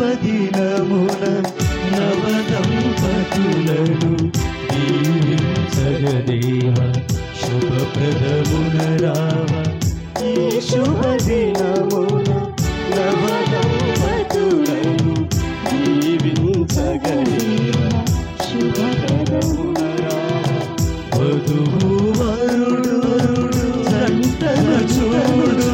శుభదినమున నవదంపతులను దీవించగదేవ శుభప్రదమున రావ. ఈ శుభదినమున నవదంపతులను దీవించగదేవ శుభప్రదమున రావ. వధువు వరుడు జంటన చూడు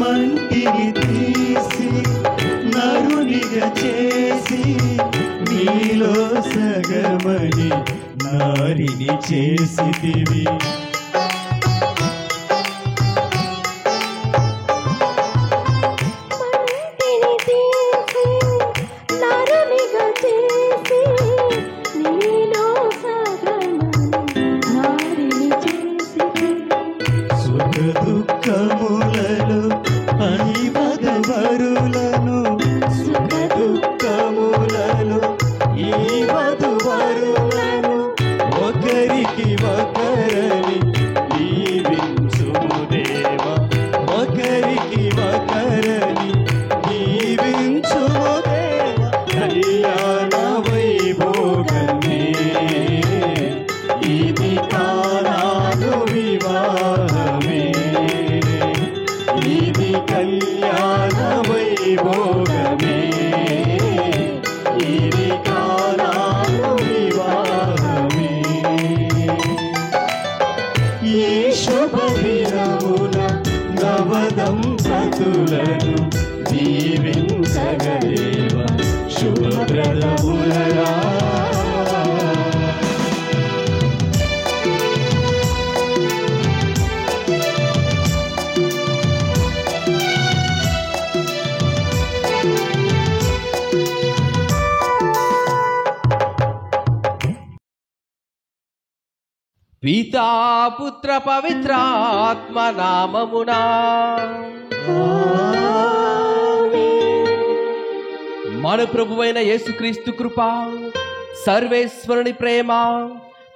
మంటిని తీసి నరునిగా చేసి నీలో సగమని నారిని చేసితివి. సుఖ దుఃఖములలో వరులను సుఖ దుఃఖములను ఈ వధువరులను ఒకరికి ఒకరని దీవించుము దేవా. ఒకరికి ఒకరని దీవించుము దేవా. కళ్యాణ వైభోగమే ఇది కానాను వివాహమే. ఇది కళ్యాణ వైభోగమే. ఇది కానాను వివాహమే. ఈ శుభదినమున నవదంపతులను దీవించగదేవ శుభప్రదమున రావ. పితా పుత్ర పవిత్రాత్మ నామమునా మన ప్రభువైన యేసుక్రీస్తు కృప, సర్వేశ్వరుని ప్రేమ,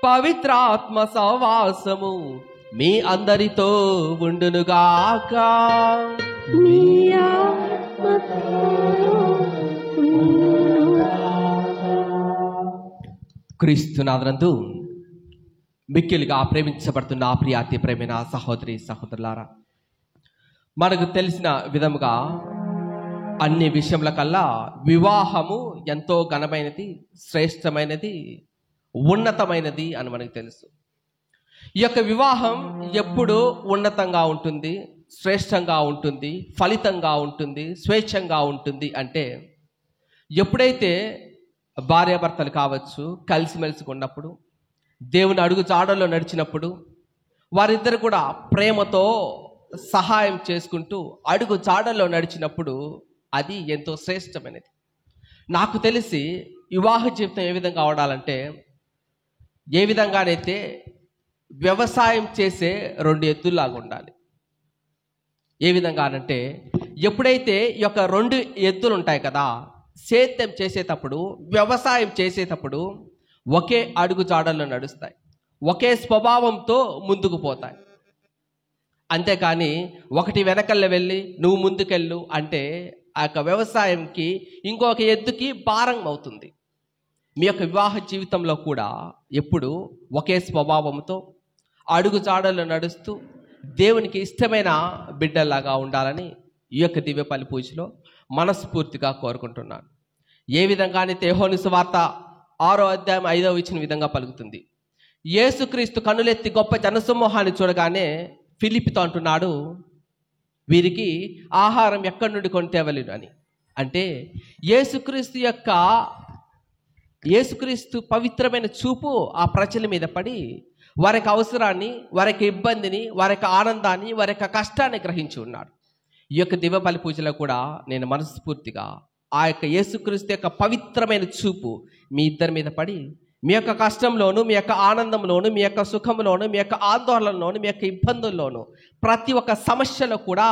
పవిత్రాత్మ సహవాసము మీ అందరితో ఉండునుగాక. క్రీస్తునాథనందు మిక్కిలిగా ప్రేమించబడుతున్న ప్రియాతి ప్రేమైన సహోదరి సహోదరులారా, మనకు తెలిసిన విధముగా అన్ని విషయముల కల్లా వివాహము ఎంతో ఘనమైనది, శ్రేష్టమైనది, ఉన్నతమైనది అని మనకు తెలుసు. ఈ యొక్క వివాహం ఎప్పుడు ఉన్నతంగా ఉంటుంది, శ్రేష్టంగా ఉంటుంది, ఫలితంగా ఉంటుంది, స్వేచ్ఛంగా ఉంటుంది అంటే ఎప్పుడైతే భార్యాభర్తలు కావచ్చు కలిసిమెలిసి ఉన్నప్పుడు, దేవుని అడుగు జాడల్లో నడిచినప్పుడు, వారిద్దరు కూడా ప్రేమతో సహాయం చేసుకుంటూ అడుగు జాడల్లో నడిచినప్పుడు అది ఎంతో శ్రేష్టమైనది. నాకు తెలిసి వివాహ జీవితం ఏ విధంగా అవడాలంటే, ఏ విధంగానైతే వ్యవసాయం చేసే 2 ఎద్దుల్లాగా ఉండాలి. ఏ విధంగానంటే, ఎప్పుడైతే ఈ యొక్క 2 ఎద్దులు ఉంటాయి కదా, సేద్యం చేసేటప్పుడు, వ్యవసాయం చేసేటప్పుడు ఒకే అడుగు జాడల్లో నడుస్తాయి, ఒకే స్వభావంతో ముందుకు పోతాయి. అంతేకాని ఒకటి వెనకల్లో వెళ్ళి నువ్వు ముందుకెళ్ళు అంటే ఆ యొక్క వ్యవసాయంకి ఇంకొక ఎద్దుకి భారం అవుతుంది. మీ యొక్క వివాహ జీవితంలో కూడా ఎప్పుడు ఒకే స్వభావంతో అడుగు జాడలు నడుస్తూ దేవునికి ఇష్టమైన బిడ్డలాగా ఉండాలని ఈ యొక్క దివ్యపల్లి పూజలో మనస్ఫూర్తిగా కోరుకుంటున్నాను. ఏ విధంగానైతే యోహాను సువార్త 6వ అధ్యాయం 5వ వచనం విధంగా పలుకుతుంది, యేసుక్రీస్తు కన్నులెత్తి గొప్ప జనసమూహాన్ని చూడగానే ఫిలిప్పితో అంటున్నాడు, వీరికి ఆహారం ఎక్కడి నుండి కొని తేవలేను అని. అంటే యేసుక్రీస్తు పవిత్రమైన చూపు ఆ ప్రజల మీద పడి వారి యొక్క అవసరాన్ని, వారి యొక్క ఇబ్బందిని, వారి యొక్క ఆనందాన్ని, వారి యొక్క కష్టాన్ని గ్రహించి ఉన్నాడు. ఈ యొక్క దివ్యబలి పూజలో కూడా నేను మనస్ఫూర్తిగా ఆ యొక్క యేసుక్రీస్తు యొక్క పవిత్రమైన చూపు మీ ఇద్దరి మీద పడి మీ యొక్క కష్టంలోను, మీ యొక్క ఆనందంలోను, మీ యొక్క సుఖంలోను, మీ యొక్క ఆందోళనలోను, మీ యొక్క ఇబ్బందుల్లోను, ప్రతి ఒక్క సమస్యలో కూడా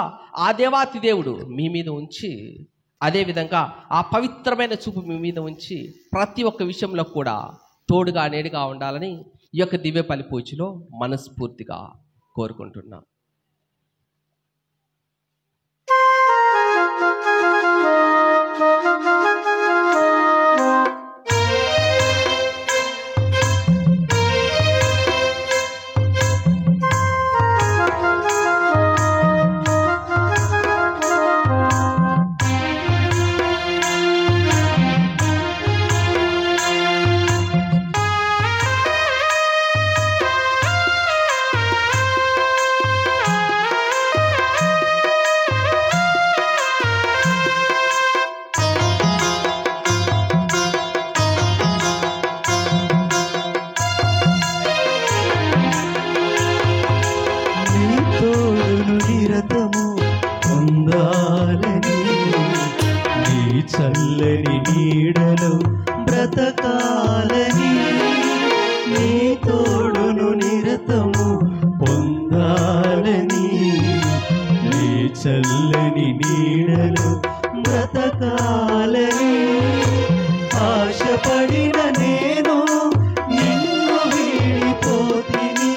ఆ దేవాతి దేవుడు మీ మీద ఉంచి, అదేవిధంగా ఆ పవిత్రమైన చూపు మీ మీద ఉంచి ప్రతి ఒక్క విషయంలో కూడా తోడుగా నేడుగా ఉండాలని ఈ యొక్క దివ్యపల్లి పూజలో మనస్ఫూర్తిగా కోరుకుంటున్నా. చల్లని నీడలో బ్రతకాలని, నీ తోడును నిరతము పొందాలని, నీ చల్లని నీడలో బ్రతకాలని ఆశపడిన నేను నిన్ను వీడిపోతిని,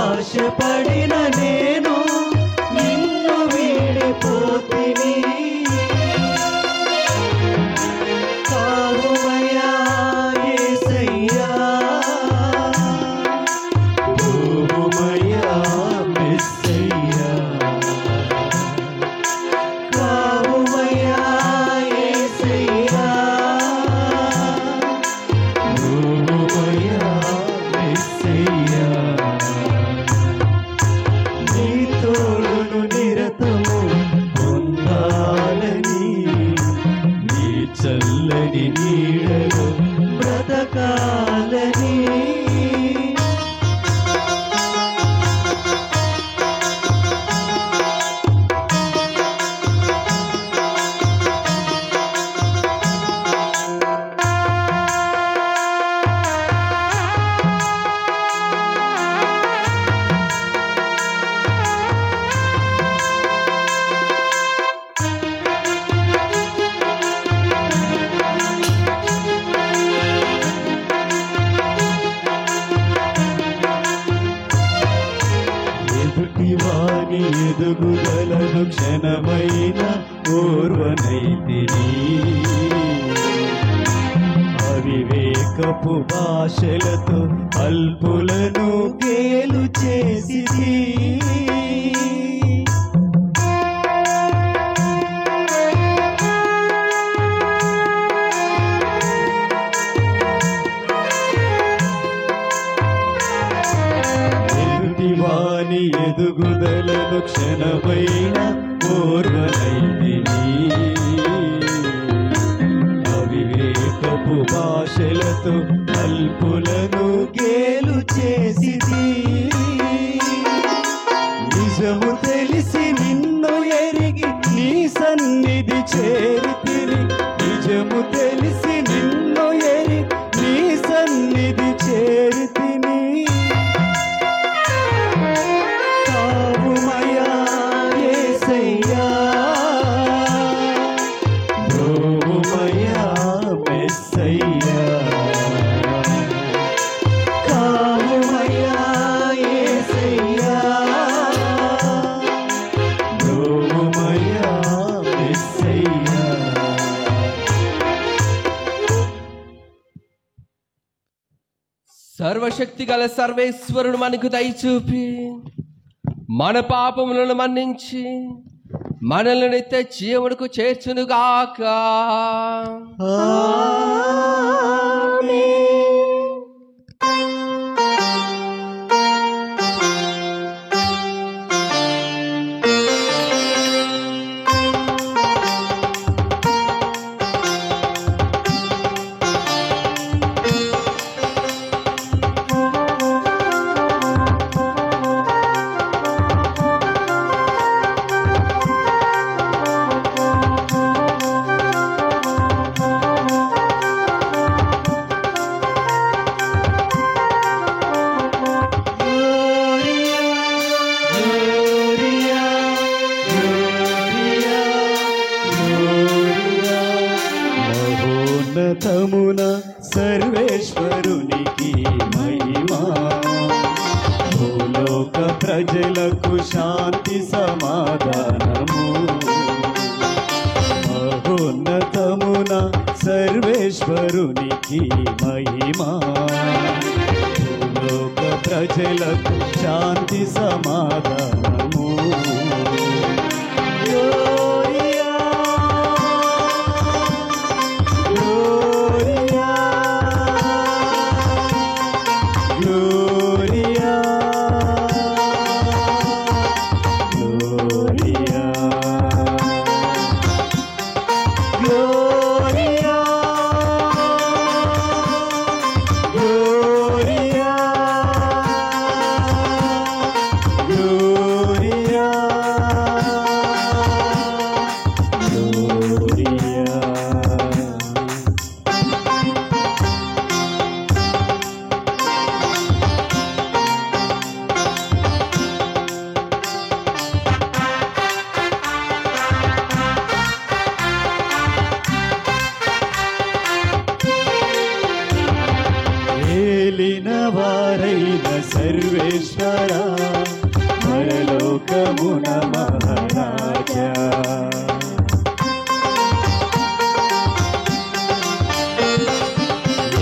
ఆశపడిన నేను నిన్ను వీడిపోతిని. చల్లని నీడలో బ్రతకాలని. వాని ఎదుగుదలను క్షణమైన ఓర్వనైతిని, అవివేకపు భాషలతో అల్పులను గేలు చేసిది. వాని ఎదుగుదలను క్షణమైన ఓర్వనైతిని, అవివేకపు భాషలతో అల్పులను గేలు చేసిది. నిజము తెలిసి నిన్ను ఎరిగి నీ సన్నిధి చేరితిని, నిజము తెలిసి నిన్ను ఎరిగి నీ సన్నిధి చేరితిని. సర్వశక్తి గల సర్వేశ్వరుడు మనకు దయచూపి మన పాపములను మన్నించి మనల్ని నిత్య జీవునికి చేర్చునుగాక. మహోన్నతమున సర్వేశ్వరునికి మహిమా, భూలోక ప్రజలకు శాంతి సమాధానము. మహోన్నతమున సర్వేశ్వరునికి మహిమా, భూలోక ప్రజలకు శాంతి సమాధానము. వారైన సర్వేశ్వర పరలోకమున మహారాజా,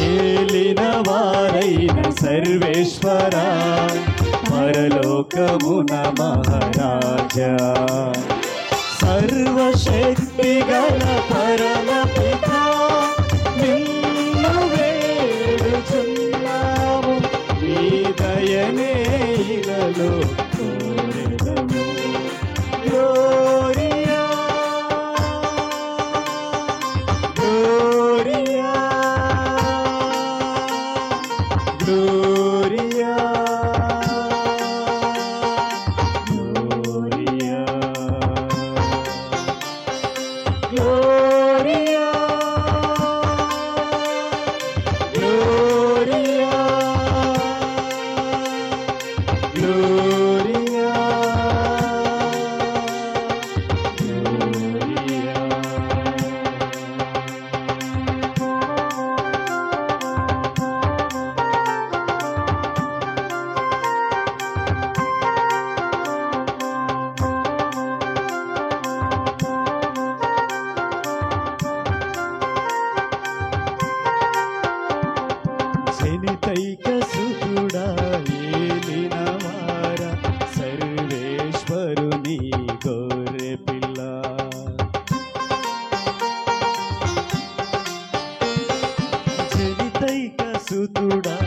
ఏలిన వారైన సర్వేశ్వర పరలోకమున మహారాజా, సర్వశక్తి గల పరమ పితా నిన్ను వేడుచున్నాము, నీ దయనే ఇలలో కోరెదము. Gloria Gloria Gloria Gloria Gloria Gloria Gloria జనితైక సుతుడా ఏలిన వార సర్వేశ్వరుని గొర్రె పిల్ల, జనితైక సుతుడా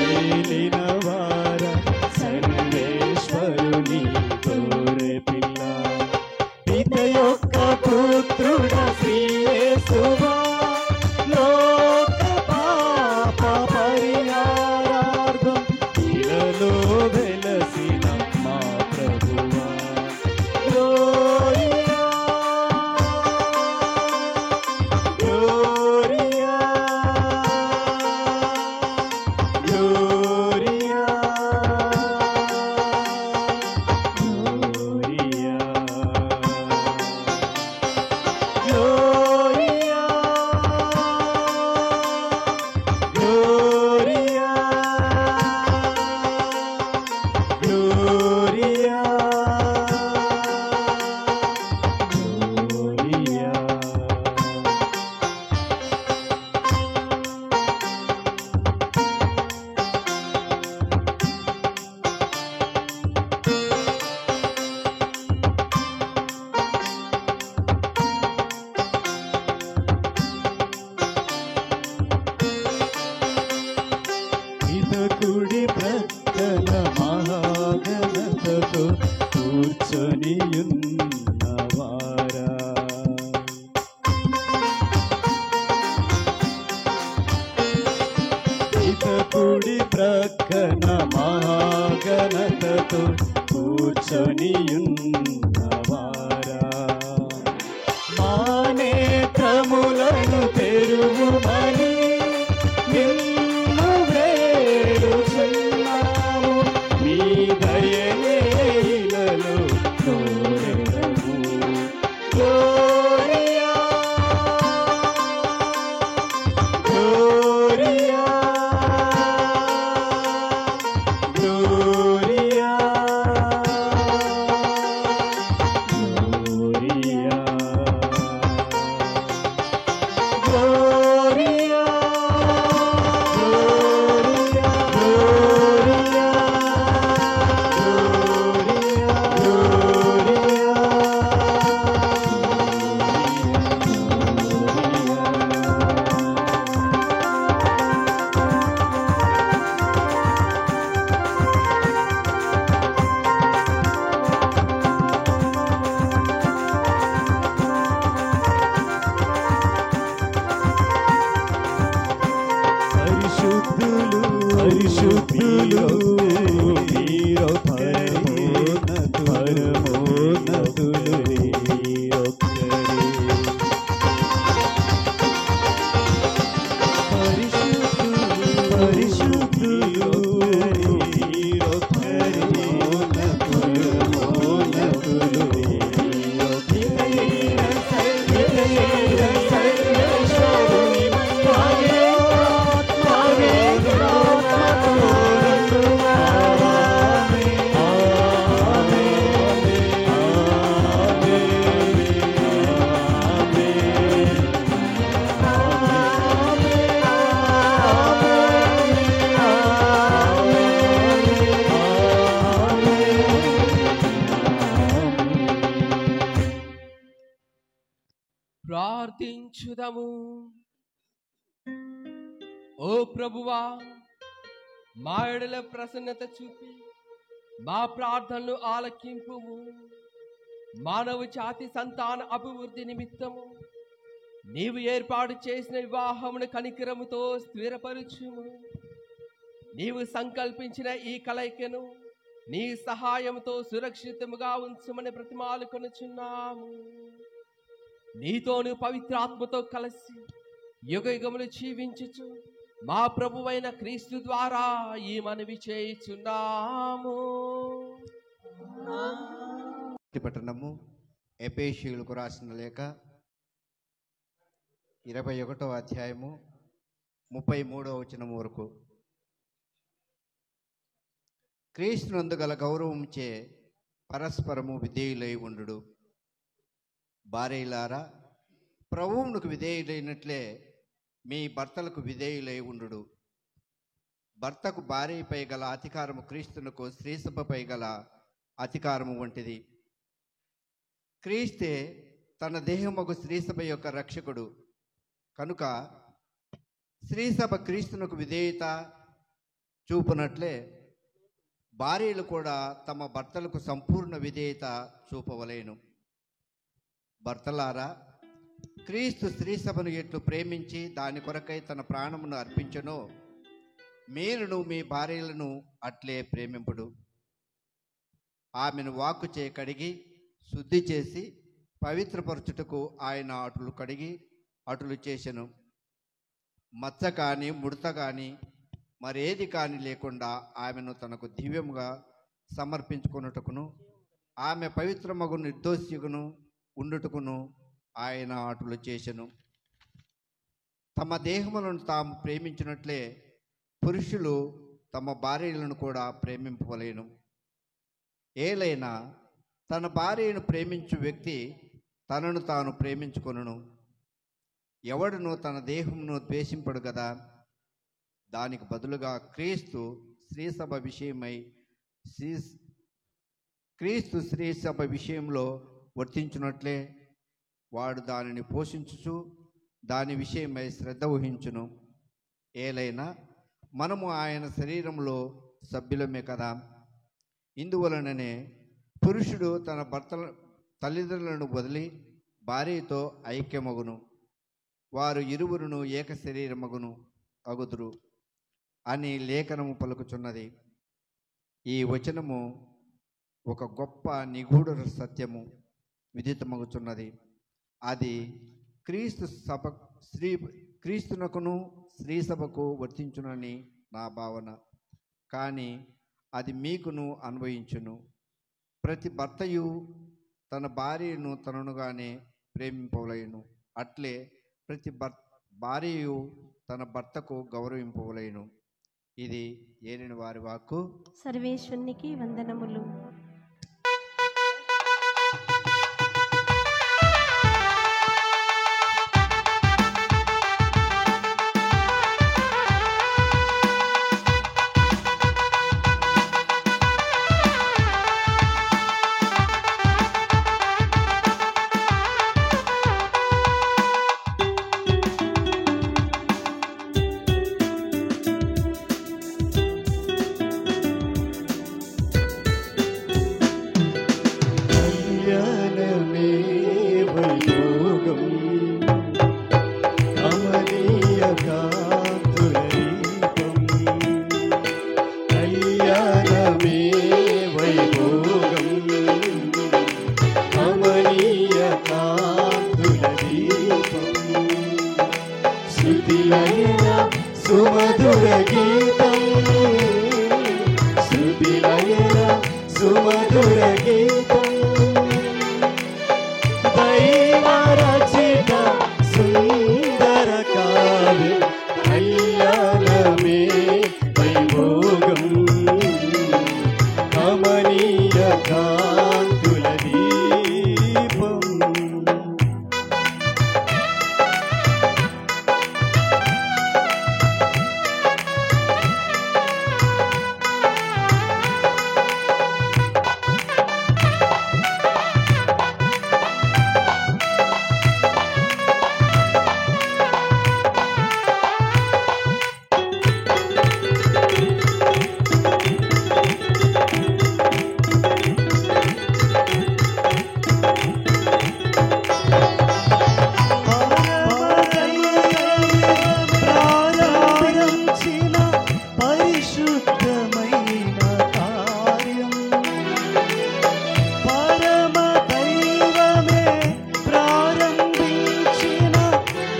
ఏలిన వార సర్వేశ్వరుని గొర్రె పిల్ల, పిత యొక్క పుత్రుడ శ్రీ యేసువా, లోక పాప పరిహారార్థం ఇలలో వెలసిన మా ప్రభువా. గ్లోరియా కూర్చొనియున్నవారా కుడి ప్రక్కన మహాగణతతో కూర్చొనియున్నవారా మా నేత్రములను తెరువుమని నిన్ను వేడుచున్నాము మీ దయనే ఇలలో కోరెదము గ్లోరియా గ్లోరియా గ్లోరియా గ్లోరియా పరిశుద్ధులు పరిశుద్ధులు పరమోన్నతులు మీరొక్కరే పరిశుద్ధులు ప్రార్థించుదము. ఓ ప్రభువా, మా ఎడల ప్రసన్నత చూపి మా ప్రార్థనలు ఆలకింపుము. మానవ జాతి సంతాన అభివృద్ధి నిమిత్తము నీవు ఏర్పాటు చేసిన వివాహమును కనికరముతో స్థిరపరచుము. నీవు సంకల్పించిన ఈ కలయికను నీ సహాయంతో సురక్షితముగా ఉంచమని బ్రతిమాలుకొనుచున్నాము. నీతోను పవిత్రాత్మతో కలిసి యుగయుగములు జీవించుచు మా ప్రభువైన క్రీస్తు ద్వారా ఈ మనవి చేయుచున్నాము. పట్టణము ఎఫెసీయులకు రాసిన లేఖ 21వ అధ్యాయము 33వ వచనం వరకు. క్రీస్తునందు గల గౌరవంచే పరస్పరము విధేయులై ఉండు. భార్యలారా, ప్రభువునకు విధేయులైనట్లే మీ భర్తలకు విధేయులై ఉండు. భర్తకు భార్యపై గల అధికారము క్రీస్తునకు స్త్రీసభపై గల అధికారము వంటిది. క్రీస్తే తన దేహముకు స్త్రీసభ యొక్క రక్షకుడు కనుక స్త్రీసభ క్రీస్తునకు విధేయత చూపునట్లే భార్యలు కూడా తమ భర్తలకు సంపూర్ణ విధేయత చూపవలేను. భర్తలారా, క్రీస్తు స్త్రీసభను ఎట్లు ప్రేమించి దాని కొరకై తన ప్రాణమును అర్పించెనో మీరును మీ భార్యలను అట్లే ప్రేమింపుడు. ఆమెను వాక్కుచే కడిగి శుద్ధి చేసి పవిత్రపరచుటకు ఆయన అటులు కడిగి అటులు చేసెను. మచ్చ కానీ ముడత కానీ మరేది కానీ లేకుండా ఆమెను తనకు దివ్యముగా సమర్పించుకొనుటకును ఆమె పవిత్రమగు నిర్దోషిగును ఉండుటకును ఆయన అటులు చేసెను. తమ దేహములను తాము ప్రేమించినట్లే పురుషులు తమ భార్యలను కూడా ప్రేమింపవలేను. ఏలైనా తన భార్యను ప్రేమించు వ్యక్తి తనను తాను ప్రేమించుకొనును. ఎవడును తన దేహమును ద్వేషింపడు కదా. దానికి బదులుగా క్రీస్తు స్త్రీసభ విషయంలో వర్తించున్నట్లే వాడు దానిని పోషించుచు దాని విషయమై శ్రద్ధ వహించును. ఏలైనా మనము ఆయన శరీరంలో సభ్యులమే కదా. ఇందువలననే పురుషుడు తన తల్లిదండ్రులను వదిలి భార్యతో ఐక్యమగును, వారు ఇరువురును ఏక శరీరమగును అగుదురు అని లేఖనము పలుకుచున్నది. ఈ వచనము ఒక గొప్ప నిగూఢ సత్యము విదితమగుచున్నది. అది క్రీస్తునకును స్త్రీ సభకు వర్తించునని నా భావన. కానీ అది మీకును అన్వయించును. ప్రతి భర్తయు తన భార్యను తననుగానే ప్రేమింపవలెను. అట్లే ప్రతి భార్యయు తన భర్తకు గౌరవింపవలెను. ఇది ఏలిన వారి వాక్కు. సర్వేశ్వరునికి వందనములు. కళ్యాణమే వైభోగం, కమనీయ కాంతుల దీపం. కళ్యాణమే వైభోగం, కమనీయ కాంతుల దీపం. శృతిలయన సుమధుర గీతం, శృతిలయన సుమధుర గీతం. దైవరచిత సుందర కావ్యం, కళ్యాణమే వైభోగం, కమనీయ కాంతుల దీపం. ప్రారంభించిన పరిశుద్ధమైన కార్యం, పరమ దైవమే ప్రారంభించిన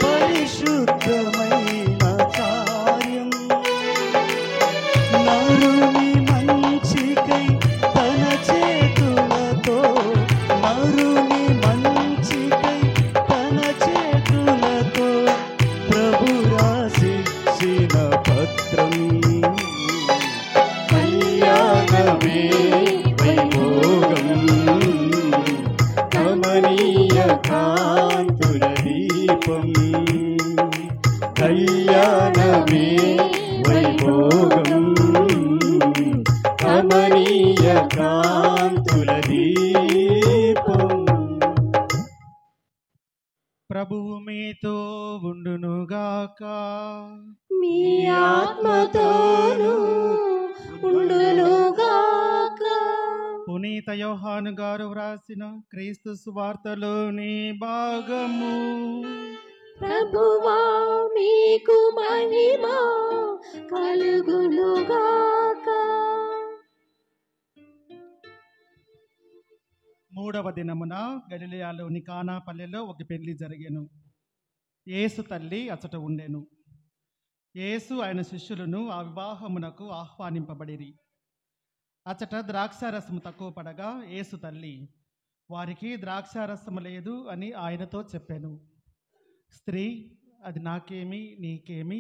పరిశుద్ధమైన కార్యం. నరుని మంచికై తన చేతులతో, నరుని మంచికై తన చేతులతో ప్రభు రాసిచ్చిన పత్రం. కళ్యాణమే వైభోగం, కమనీయ కాంతుల దీపం. కళ్యాణమే వైభోగం, కమనీయ కాంతుల దీపం. ప్రభువు మీతో ఉండునుగాక. మీ ఆత్మతోను ఉండునుగాక. పునీత యోహాను గారు వ్రాసిన క్రీస్తు సువార్తలోని భాగము. ప్రభువా మీకు మహిమ కలుగునుగాక. మూడవ దినమున గలిలయలోని కానాపల్లెలో ఒక పెళ్లి జరిగెను. యేసు తల్లి అచట ఉండెను. యేసు ఆయన శిష్యులను ఆ వివాహమునకు ఆహ్వానింపబడిరి. అచట ద్రాక్షారసము తక్కువ పడగా యేసు తల్లి, వారికి ద్రాక్షారసము లేదు అని ఆయనతో చెప్పాను. స్త్రీ, అది నాకేమి నీకేమి,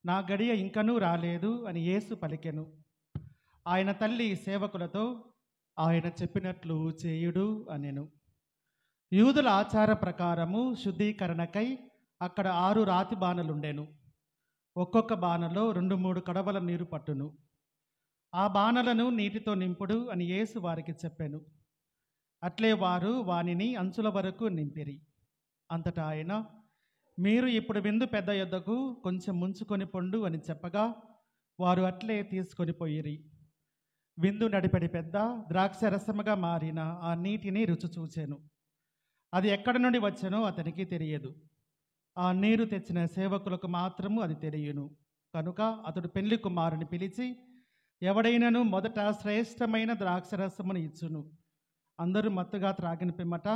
నా గడియ ఇంకనూ రాలేదు అని యేసు పలికెను. ఆయన తల్లి సేవకులతో, ఆయన చెప్పినట్లు చేయుడు అనెను. యూదుల ఆచార ప్రకారము శుద్ధీకరణకై అక్కడ 6 రాతి బాణలుండెను. ఒక్కొక్క బాణలో 2-3 కడవల నీరు పట్టును. ఆ బాణలను నీటితో నింపుడు అని యేసు వారికి చెప్పాను. అట్లే వారు వానిని అంచుల వరకు నింపిరి. అంతటా ఆయన, మీరు ఇప్పుడు విందు పెద్ద యొద్దకు కొంచెం ముంచుకొని పొండు అని చెప్పగా వారు అట్లే తీసుకొని పోయిరి. విందు నడిపడి పెద్ద ద్రాక్షరసముగా మారిన ఆ నీటిని రుచి చూచాను. అది ఎక్కడి నుండి వచ్చానో అతనికి తెలియదు. ఆ నీరు తెచ్చిన సేవకులకు మాత్రము అది తెలియను. కనుక అతడు పెళ్లి కుమారుని పిలిచి, ఎవడైనను మొదట శ్రేష్టమైన ద్రాక్షరసమును ఇచ్చును. అందరూ మత్తుగా త్రాగిన పిమ్మట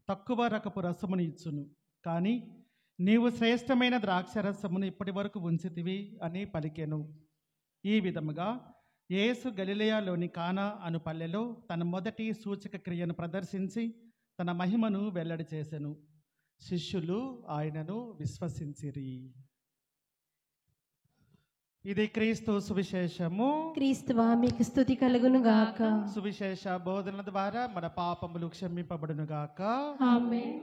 తక్కువ రకపు రసమును ఇచ్చును. కానీ నీవు శ్రేష్టమైన ద్రాక్షరసమును ఇప్పటి వరకు ఉంచితివి అని పలికెను. ఈ విధముగా యేసు గలిలయలోని కానా అను పల్లెలో తన మొదటి సూచక క్రియను ప్రదర్శించి తన మహిమను వెల్లడి చేసెను. శిష్యులు ఆయనను విశ్వసించిరి. ఇది క్రీస్తు సువిశేషము. క్రీస్తువా మీకు స్తుతి కలుగును గాక. సువిశేష బోధన ద్వారా మన పాపములు క్షమింపబడును గాక. ఆమేన్.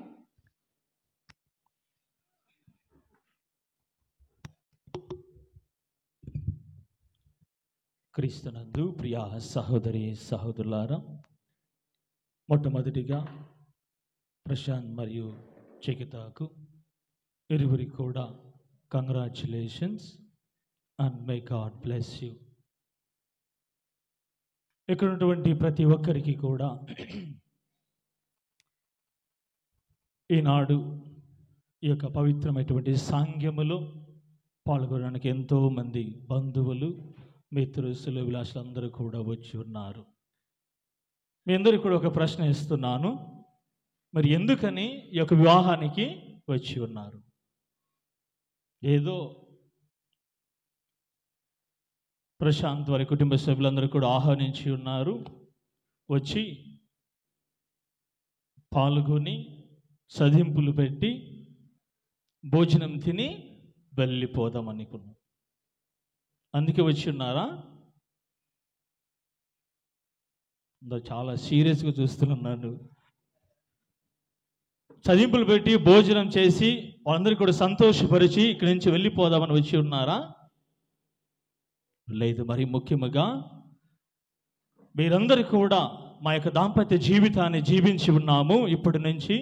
క్రీస్తునందు ప్రియ సహోదరి సహోదరులారా, మొట్టమొదటిగా ప్రశాంత్ మరియు చికితాకు ఇరువురికి కూడా congratulations and may God bless you. ఇక్కడ ఉన్నటువంటి ప్రతి ఒక్కరికి కూడా ఈనాడు ఈ యొక్క పవిత్రమైనటువంటి సాంగ్యములో పాల్గొనడానికి ఎంతోమంది బంధువులు, మిత్రులు, విలాసులందరూ కూడా వచ్చి ఉన్నారు. మీ అందరికీ కూడా ఒక ప్రశ్న ఇస్తున్నాను, మరి ఎందుకని ఈ యొక్క వివాహానికి వచ్చి ఉన్నారు? ఏదో ప్రశాంత్ వారి కుటుంబ సభ్యులందరూ కూడా ఆహ్వానించి ఉన్నారు, వచ్చి పాల్గొని సధింపులు పెట్టి భోజనం తిని వెళ్ళిపోదాం అనుకున్నాం. అందుకే వచ్చి ఉన్నారా? చాలా సీరియస్గా చూస్తున్నాను. చదింపులు పెట్టి భోజనం చేసి వాళ్ళందరికీ కూడా సంతోషపరిచి ఇక్కడి నుంచి వెళ్ళిపోదామని వచ్చి ఉన్నారా? లేదు. మరి ముఖ్యంగా మీరందరూ కూడా మా యొక్క దాంపత్య జీవితాన్ని జీవించి ఉన్నాము. ఇప్పటి నుంచి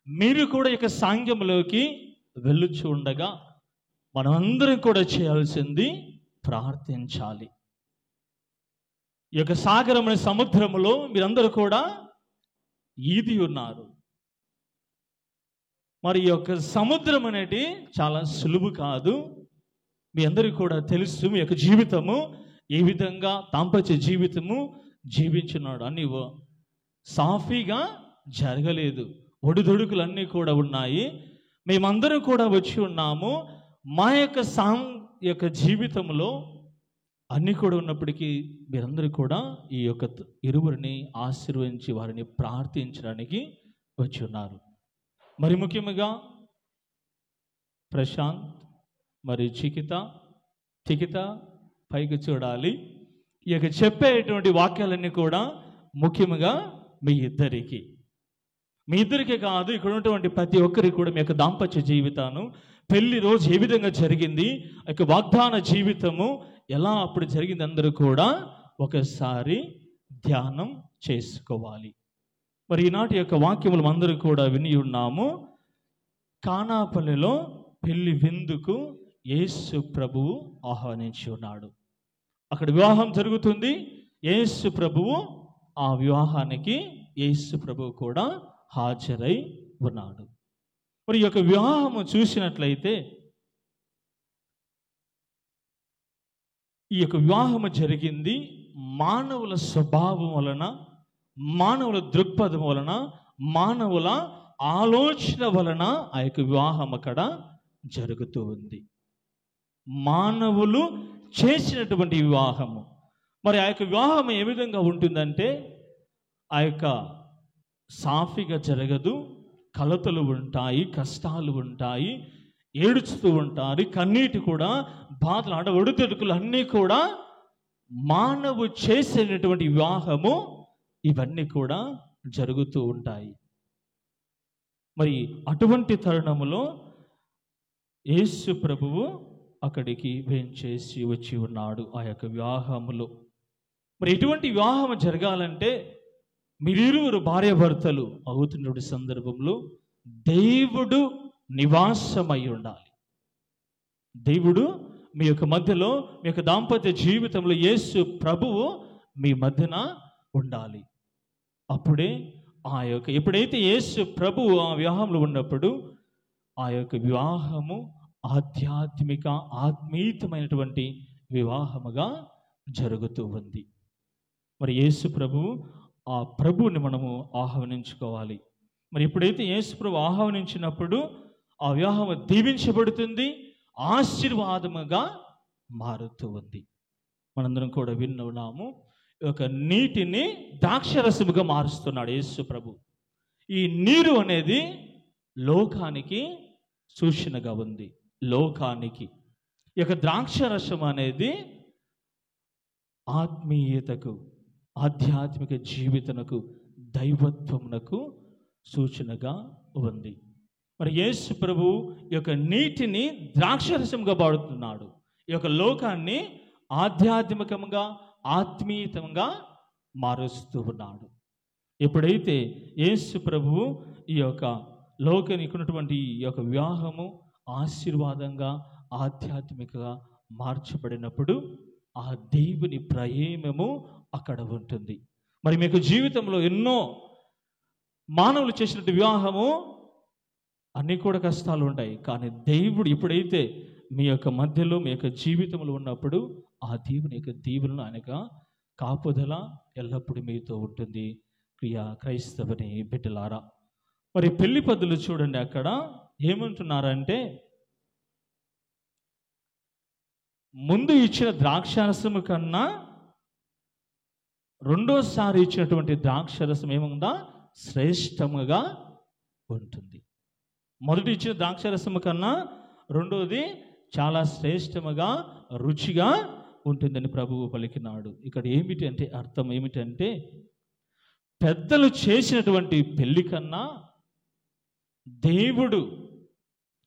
మీరు కూడా ఇక సాంగ్యంలోకి వెళ్ళుచు ఉండగా మనం అందరం కూడా చేయాల్సింది ప్రార్థించాలి. ఈ యొక్క సాగరమైన సముద్రములో మీరందరూ కూడా ఈది ఉన్నారు. మరి ఈ యొక్క సముద్రం అనేది చాలా సులువు కాదు. మీ అందరికీ కూడా తెలుసు మీ యొక్క జీవితము ఏ విధంగా దాంపత్య జీవితము జీవించున్నాడు. అన్ని సాఫీగా జరగలేదు, ఒడిదొడుకులన్నీ కూడా ఉన్నాయి. మేమందరం కూడా వచ్చి ఉన్నాము. మా యొక్క జీవితంలో అన్నీ కూడా ఉన్నప్పటికీ మీరందరూ కూడా ఈ యొక్క ఇరువురిని ఆశీర్వదించి వారిని ప్రార్థించడానికి వచ్చి ఉన్నారు. మరి ముఖ్యంగా ప్రశాంత్ మరి చికిత పైకి చూడాలి. ఈ యొక్క చెప్పేటువంటి వాక్యాలన్నీ కూడా ముఖ్యంగా మీ ఇద్దరికే కాదు, ఇక్కడ ఉన్నటువంటి ప్రతి ఒక్కరికి కూడా మీ యొక్క దాంపత్య జీవితాన్ని, పెళ్లి రోజు ఏ విధంగా జరిగింది, ఆ యొక్క వాగ్దాన జీవితము ఎలా అప్పుడు జరిగింది, అందరూ కూడా ఒకసారి ధ్యానం చేసుకోవాలి. మరి ఈనాటి యొక్క వాక్యములు అందరూ కూడా విని ఉన్నాము. కానాపల్లిలో పెళ్లి విందుకు యేసు ప్రభువు ఆహ్వానించి ఉన్నాడు. అక్కడ వివాహం జరుగుతుంది. యేసు ప్రభువు ఆ వివాహానికి యేసు ప్రభువు కూడా హాజరై ఉన్నాడు. మరి ఈ యొక్క వివాహము చూసినట్లయితే ఈ యొక్క వివాహము జరిగింది మానవుల స్వభావం వలన, మానవుల దృక్పథం వలన, మానవుల ఆలోచన వలన ఆ యొక్క వివాహం అక్కడ జరుగుతూ ఉంది. మానవులు చేసినటువంటి వివాహము. మరి ఆ యొక్క వివాహం ఏ విధంగా ఉంటుందంటే ఆ యొక్క సాఫీగా జరగదు. కలతలు ఉంటాయి, కష్టాలు ఉంటాయి, ఏడుస్తూ ఉంటారు, కన్నీటి కూడా బాధలు, ఒడిదుడుకులు అన్నీ కూడా మానవు చేసేటటువంటి వివాహము ఇవన్నీ కూడా జరుగుతూ ఉంటాయి. మరి అటువంటి తరుణములో యేసు ప్రభువు అక్కడికి వేంచేసి వచ్చి ఉన్నాడు ఆ యొక్క వివాహములో. మరి ఎటువంటి వివాహం జరగాలంటే మీరిరువురు భార్యాభర్తలు అవుతున్న సందర్భంలో దేవుడు నివాసమై ఉండాలి. దేవుడు మీ యొక్క మధ్యలో, మీ యొక్క దాంపత్య జీవితంలో యేసు ప్రభువు మీ మధ్యన ఉండాలి. అప్పుడే ఆ యొక్క ఎప్పుడైతే యేసు ప్రభువు ఆ వివాహంలో ఉన్నప్పుడు ఆ యొక్క వివాహము ఆధ్యాత్మిక ఆత్మీయమైనటువంటి వివాహముగా జరుగుతూ ఉంది. మరి యేసు ప్రభువు ఆ ప్రభువుని మనము ఆహ్వానించుకోవాలి. మరి ఎప్పుడైతే యేసు ప్రభు ఆహ్వానించినప్పుడు ఆ వివాహము దీవించబడుతుంది, ఆశీర్వాదముగా మారుతూ ఉంది. మనందరం కూడా విన్నాము, ఒక నీటిని ద్రాక్షరసముగా మారుస్తున్నాడు యేసు ప్రభు. ఈ నీరు అనేది లోకానికి సూచనగా ఉంది. లోకానికి ఈ యొక్క ద్రాక్షరసం అనేది ఆత్మీయతకు, ఆధ్యాత్మిక జీవితమునకు, దైవత్వమునకు సూచనగా ఉంది. మరి యేసు ప్రభు ఈ యొక్క నీటిని ద్రాక్షరసంగా వాడుతున్నాడు. ఈ యొక్క లోకాన్ని ఆధ్యాత్మికంగా, ఆత్మీయతంగా మారుస్తూ ఉన్నాడు. ఎప్పుడైతే యేసు ప్రభువు ఈ యొక్క లోకానికి ఉన్నటువంటి ఈ యొక్క వివాహము ఆశీర్వాదంగా, ఆధ్యాత్మికంగా మార్చబడినప్పుడు ఆ దేవుని ప్రేమము అక్కడ ఉంటుంది. మరి మీకు జీవితంలో ఎన్నో మానవులు చేసినట్టు వివాహము అన్నీ కూడా కష్టాలు ఉంటాయి. కానీ దేవుడు ఎప్పుడైతే మీ యొక్క మధ్యలో, మీ యొక్క జీవితంలో ఉన్నప్పుడు ఆ దేవుని యొక్క దీవెనలు, ఆయనక కాపుదల ఎల్లప్పుడూ మీతో ఉంటుంది. ప్రియ క్రైస్తవుని బిడ్డలారా, మరి పెళ్లి పద్ధతులు చూడండి, అక్కడ ఏమంటున్నారంటే, ముందు ఇచ్చిన ద్రాక్షారసము కన్నా రెండోసారి ఇచ్చినటువంటి ద్రాక్షరసం ఏముందా, శ్రేష్టముగా ఉంటుంది. మొదటి ఇచ్చిన ద్రాక్షరసము కన్నా రెండోది చాలా శ్రేష్టముగా, రుచిగా ఉంటుందని ప్రభువు పలికినాడు. ఇక్కడ ఏమిటి అంటే, అర్థం ఏమిటంటే, పెద్దలు చేసినటువంటి పెళ్లి కన్నా దేవుడు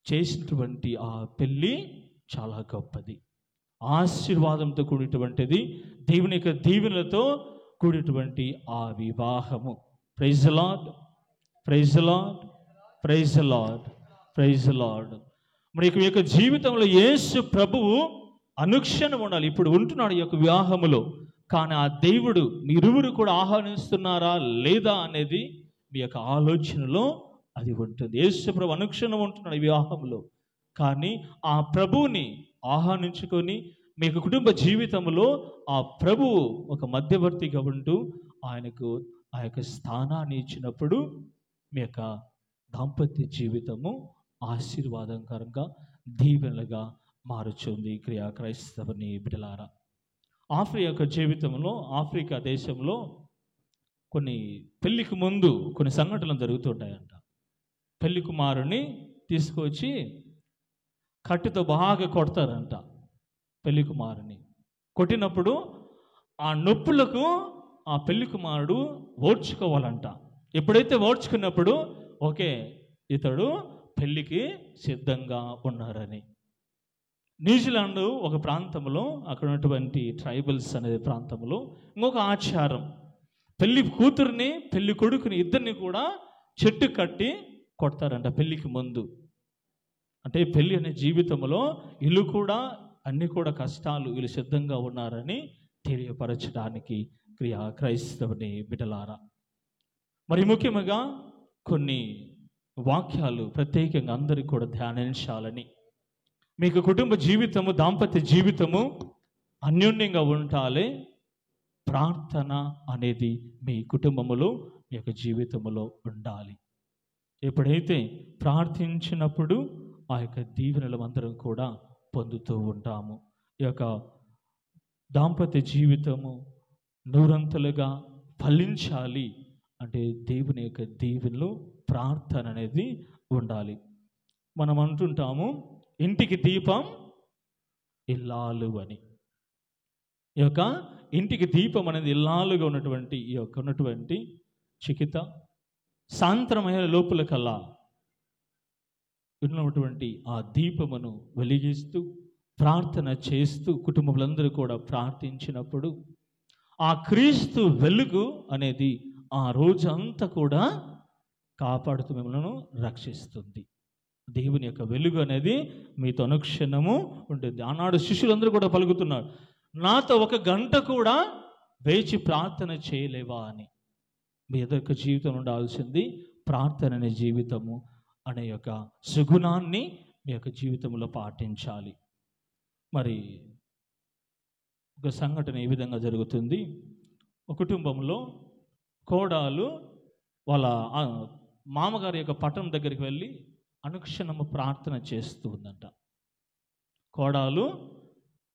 చేసినటువంటి ఆ పెళ్లి చాలా గొప్పది, ఆశీర్వాదంతో కూడినటువంటిది, దేవుని యొక్క దీవెనలతో కూడినటువంటి ఆ వివాహము. Praise the Lord, praise the Lord, praise the Lord, praise the Lord. మరి ఈ యొక్క జీవితంలో యేసు ప్రభువు అనుక్షణం ఉండాలి. ఇప్పుడు ఉంటున్నాడు ఈ యొక్క వివాహములో, కానీ ఆ దేవుడు మీరువురు కూడా ఆహ్వానిస్తున్నారా లేదా అనేది మీ యొక్క ఆలోచనలో అది ఉంటుంది. యేసు ప్రభు అనుక్షణం ఉంటున్నాడు ఈ వివాహంలో, కానీ ఆ ప్రభువుని ఆహ్వానించుకొని మీకు కుటుంబ జీవితంలో ఆ ప్రభువు ఒక మధ్యవర్తిగా ఉంటూ ఆయనకు ఆ యొక్క స్థానాన్ని ఇచ్చినప్పుడు మీ యొక్క దాంపత్య జీవితము ఆశీర్వాదకరంగా, దీవెనలుగా మారుచుంది. క్రియా క్రైస్తవుని బిడ్డలారా, ఆఫ్రికా దేశంలో కొన్ని పెళ్లికి ముందు కొన్ని సంఘటనలు జరుగుతుంటాయంట. పెళ్లి కుమారుని తీసుకొచ్చి కట్టెతో బాగా కొడతారంట. పెళ్లి కుమారుని కొట్టినప్పుడు ఆ నొప్పులకు ఆ పెళ్లి కుమారుడు ఓర్చుకోవాలంట. ఎప్పుడైతే ఓర్చుకున్నప్పుడు ఓకే, ఇతడు పెళ్లికి సిద్ధంగా ఉన్నారని. న్యూజిలాండ్ ఒక ప్రాంతంలో, అక్కడ ఉన్నటువంటి ట్రైబల్స్ అనే ప్రాంతంలో ఇంకొక ఆచారం, పెళ్లి కూతుర్ని పెళ్లి కొడుకుని ఇద్దరిని కూడా చెట్టు కట్టి కొడతారంట పెళ్లికి ముందు. అంటే పెళ్లి అనే జీవితంలో వీళ్ళు కూడా అన్ని కూడా కష్టాలు, వీళ్ళు సిద్ధంగా ఉన్నారని తెలియపరచడానికి క్రియా క్రైస్తవుని బిడ్డలారా. మరి ముఖ్యంగా కొన్ని వాక్యాలు ప్రత్యేకంగా అందరికీ కూడా ధ్యానించాలని, మీకు కుటుంబ జీవితము, దాంపత్య జీవితము అన్యోన్యంగా ఉండాలి. ప్రార్థన అనేది మీ కుటుంబములో, మీ యొక్క జీవితంలో ఉండాలి. ఎప్పుడైతే ప్రార్థించినప్పుడు ఆ యొక్క దీవెనలు అందరం కూడా పొందుతూ ఉంటాము. ఈ యొక్క దాంపత్య జీవితము నూరంతలుగా ఫలించాలి అంటే దేవుని యొక్క దీవెనలు, ప్రార్థన అనేది ఉండాలి. మనం అంటుంటాము, ఇంటికి దీపం ఇల్లాలు అని. ఈ యొక్క ఇంటికి దీపం అనేది ఇల్లాలుగా ఉన్నటువంటి ఈ యొక్క ఉన్నటువంటి చికిత సాయంత్రమైన లోపల కల్లా ఉన్నటువంటి ఆ దీపమును వెలిగిస్తూ ప్రార్థన చేస్తూ కుటుంబములందరూ కూడా ప్రార్థించినప్పుడు ఆ క్రీస్తు వెలుగు అనేది ఆ రోజంతా కూడా కాపాడుతూ మిమ్మల్ని రక్షిస్తుంది. దేవుని యొక్క వెలుగు అనేది మీతో అనుక్షణము ఉంటుంది. ఆనాడు శిష్యులందరూ కూడా పలుకుతున్నారు, నాతో 1 గంట కూడా వేచి ప్రార్థన చేయలేవా అని. మీ యొక్క జీవితం ఉండాల్సింది ప్రార్థన అనే జీవితము అనే యొక్క సుగుణాన్ని మీ యొక్క జీవితంలో పాటించాలి. మరి ఒక సంఘటన ఏ విధంగా జరుగుతుంది? ఒక కుటుంబంలో కోడలు వాళ్ళ మామగారి యొక్క పట్టణం దగ్గరికి వెళ్ళి అనుక్షణము ప్రార్థన చేస్తూ ఉందంట. కోడలు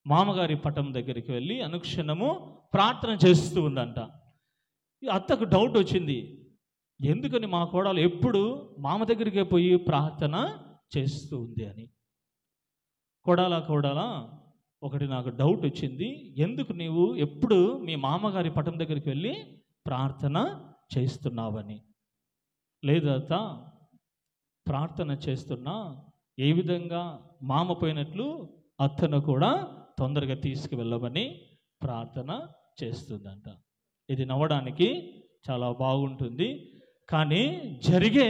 మామగారి పట్టణం దగ్గరికి వెళ్ళి అనుక్షణము ప్రార్థన చేస్తూ ఉందంట. ఈ అత్తకు డౌట్ వచ్చింది, ఎందుకని మా కోడలు ఎప్పుడు మామ దగ్గరికే పోయి ప్రార్థన చేస్తూ ఉంది అని. కోడలా ఒకటి నాకు డౌట్ వచ్చింది, ఎందుకు నీవు ఎప్పుడు మీ మామగారి పట్టణం దగ్గరికి వెళ్ళి ప్రార్థన చేస్తున్నావని. లేదత్త, ప్రార్థన చేస్తున్నా ఏ విధంగా మామ పోయినట్లు అత్తను కూడా తొందరగా తీసుకువెళ్ళమని ప్రార్థన చేస్తుందంట. ఇది నవ్వడానికి చాలా బాగుంటుంది, కానీ జరిగే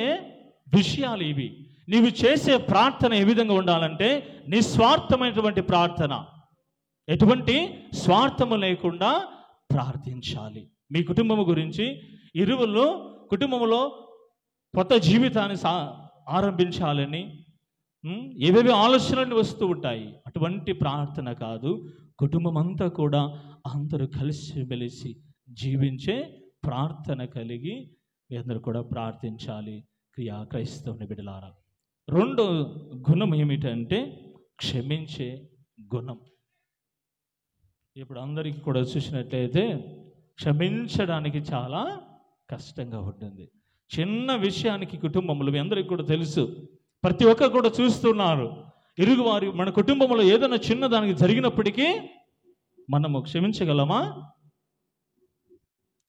విషయాలు ఇవి. నీవు చేసే ప్రార్థన ఏ విధంగా ఉండాలంటే నిస్వార్థమైనటువంటి ప్రార్థన, ఎటువంటి స్వార్థము లేకుండా ప్రార్థించాలి. మీ కుటుంబం గురించి ఇరువుల్లో కుటుంబంలో కొత్త జీవితాన్ని ఆరంభించాలని ఏవేవి ఆలోచనలు వస్తూ ఉంటాయి. అటువంటి ప్రార్థన కాదు, కుటుంబం అంతా కూడా అందరూ కలిసిమెలిసి జీవించే ప్రార్థన కలిగి మీ అందరూ కూడా ప్రార్థించాలి. క్రైస్తవుని బిడ్డలారా, రెండో గుణం ఏమిటంటే క్షమించే గుణం. ఇప్పుడు అందరికీ కూడా చూసినట్లయితే క్షమించడానికి చాలా కష్టంగా ఉంటుంది. చిన్న విషయానికి కుటుంబంలో మీ అందరికీ కూడా తెలుసు, ప్రతి ఒక్కరు కూడా చూస్తున్నారు, ఇరుగువారి మన కుటుంబంలో ఏదైనా చిన్నదానికి జరిగినప్పటికీ మనము క్షమించగలమా?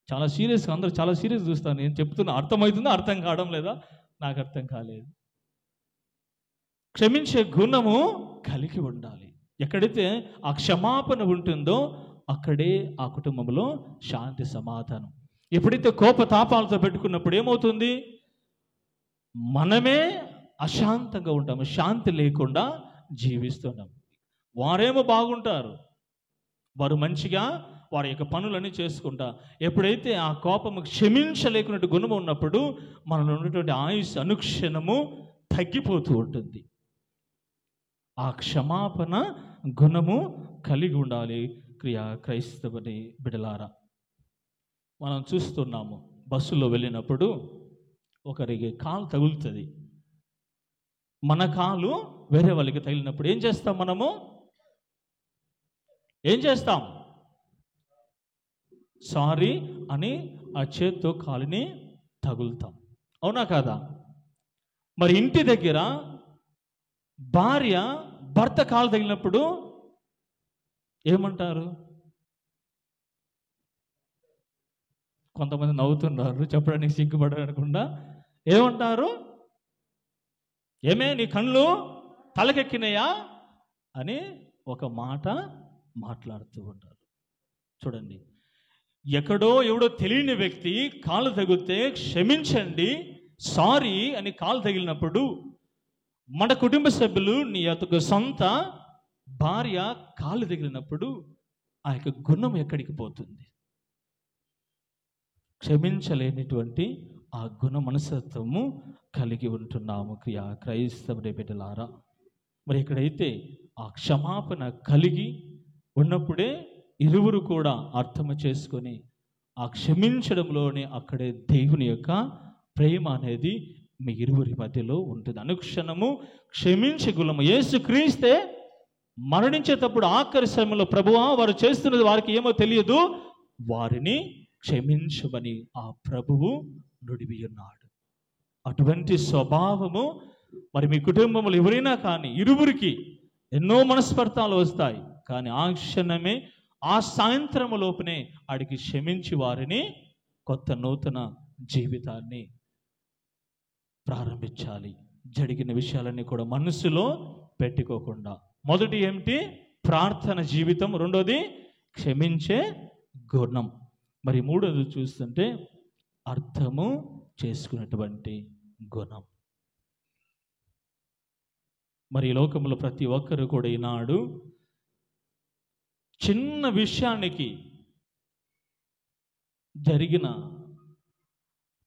చాలా సీరియస్గా అందరూ చాలా సీరియస్ చూస్తాను. నేను చెప్తున్నా, అర్థమవుతుందో అర్థం కావడం లేదా? నాకు అర్థం కాలేదు. క్షమించే గుణము కలిగి ఉండాలి. ఎక్కడైతే ఆ క్షమాపణ ఉంటుందో అక్కడే ఆ కుటుంబంలో శాంతి సమాధానం. ఎప్పుడైతే కోపతాపాలతో పెట్టుకున్నప్పుడు ఏమవుతుంది? మనమే అశాంతంగా ఉంటాము, శాంతి లేకుండా జీవిస్తున్నాం. వారేమో బాగుంటారు, వారు మంచిగా వారి యొక్క పనులన్నీ చేసుకుంటా. ఎప్పుడైతే ఆ కోపము క్షమించలేకున్నట్టు గుణము ఉన్నప్పుడు మనలో ఉన్నటువంటి ఆయుష్ అనుక్షణము తగ్గిపోతూ ఉంటుంది. ఆ క్షమాపణ గుణము కలిగి ఉండాలి. క్రైస్తవుని బిడలారా, మనం చూస్తున్నాము, బస్సులో వెళ్ళినప్పుడు ఒకరికి కాలు తగులుతుంది. మన కాలు వేరే వాళ్ళకి తగిలినప్పుడు ఏం చేస్తాం? మనము ఏం చేస్తాం? సారీ అని ఆ చేత్తో కాలుని తగులుతాం, అవునా కాదా? మరి ఇంటి దగ్గర భార్య భర్త కాలు తగిలినప్పుడు ఏమంటారు? కొంతమంది నవ్వుతున్నారు, చెప్పడానికి సిగ్గుపడకుండా. ఏమంటారు? ఏమే నీ కళ్ళు తలకెక్కినాయా అని ఒక మాట మాట్లాడుతూ ఉంటారు. చూడండి, ఎక్కడో ఎవడో తెలియని వ్యక్తి కాలు తగిలితే క్షమించండి, సారీ అని కాలు తగిలినప్పుడు మన కుటుంబ సభ్యులు, నీ యొక్క సొంత భార్య కాలు తగిలినప్పుడు ఆ యొక్క గుణం ఎక్కడికి పోతుంది? క్షమించలేనిటువంటి ఆ గుణ మనస్తత్వము కలిగి ఉంటున్నాము క్రైస్తవుని బిడ్డలారా. మరి ఎక్కడైతే ఆ క్షమాపణ కలిగి ఉన్నప్పుడే ఇరువురు కూడా అర్థం చేసుకొని ఆ క్షమించడంలోనే అక్కడే దేవుని యొక్క ప్రేమ అనేది మీ ఇరువురి మధ్యలో ఉంటుంది. అనుక్షణము క్షమించే గుణము. యేసుక్రీస్తే మరణించేటప్పుడు ఆఖరి సమయంలో, ప్రభువా వారు చేస్తున్నది వారికి ఏమో తెలియదు, వారిని క్షమించమని ఆ ప్రభువు నుడివి ఉన్నాడు. అటువంటి స్వభావము మరి మీ కుటుంబంలో ఎవరైనా కానీ ఇరువురికి ఎన్నో మనస్పర్ధాలు వస్తాయి, కానీ ఆ క్షణమే ఆ సాయంత్రం లోపునే ఆడికి క్షమించి వారిని కొత్త నూతన జీవితాన్ని ప్రారంభించాలి. జరిగిన విషయాలన్నీ కూడా మనసులో పెట్టుకోకుండా. మొదటి ఏమిటి? ప్రార్థన జీవితం. రెండోది క్షమించే గుణం. మరి మూడోది చూస్తుంటే అర్థము చేసుకున్నటువంటి గుణం. మరి ఈ లోకంలో ప్రతి ఒక్కరు కూడా ఈనాడు చిన్న విషయానికి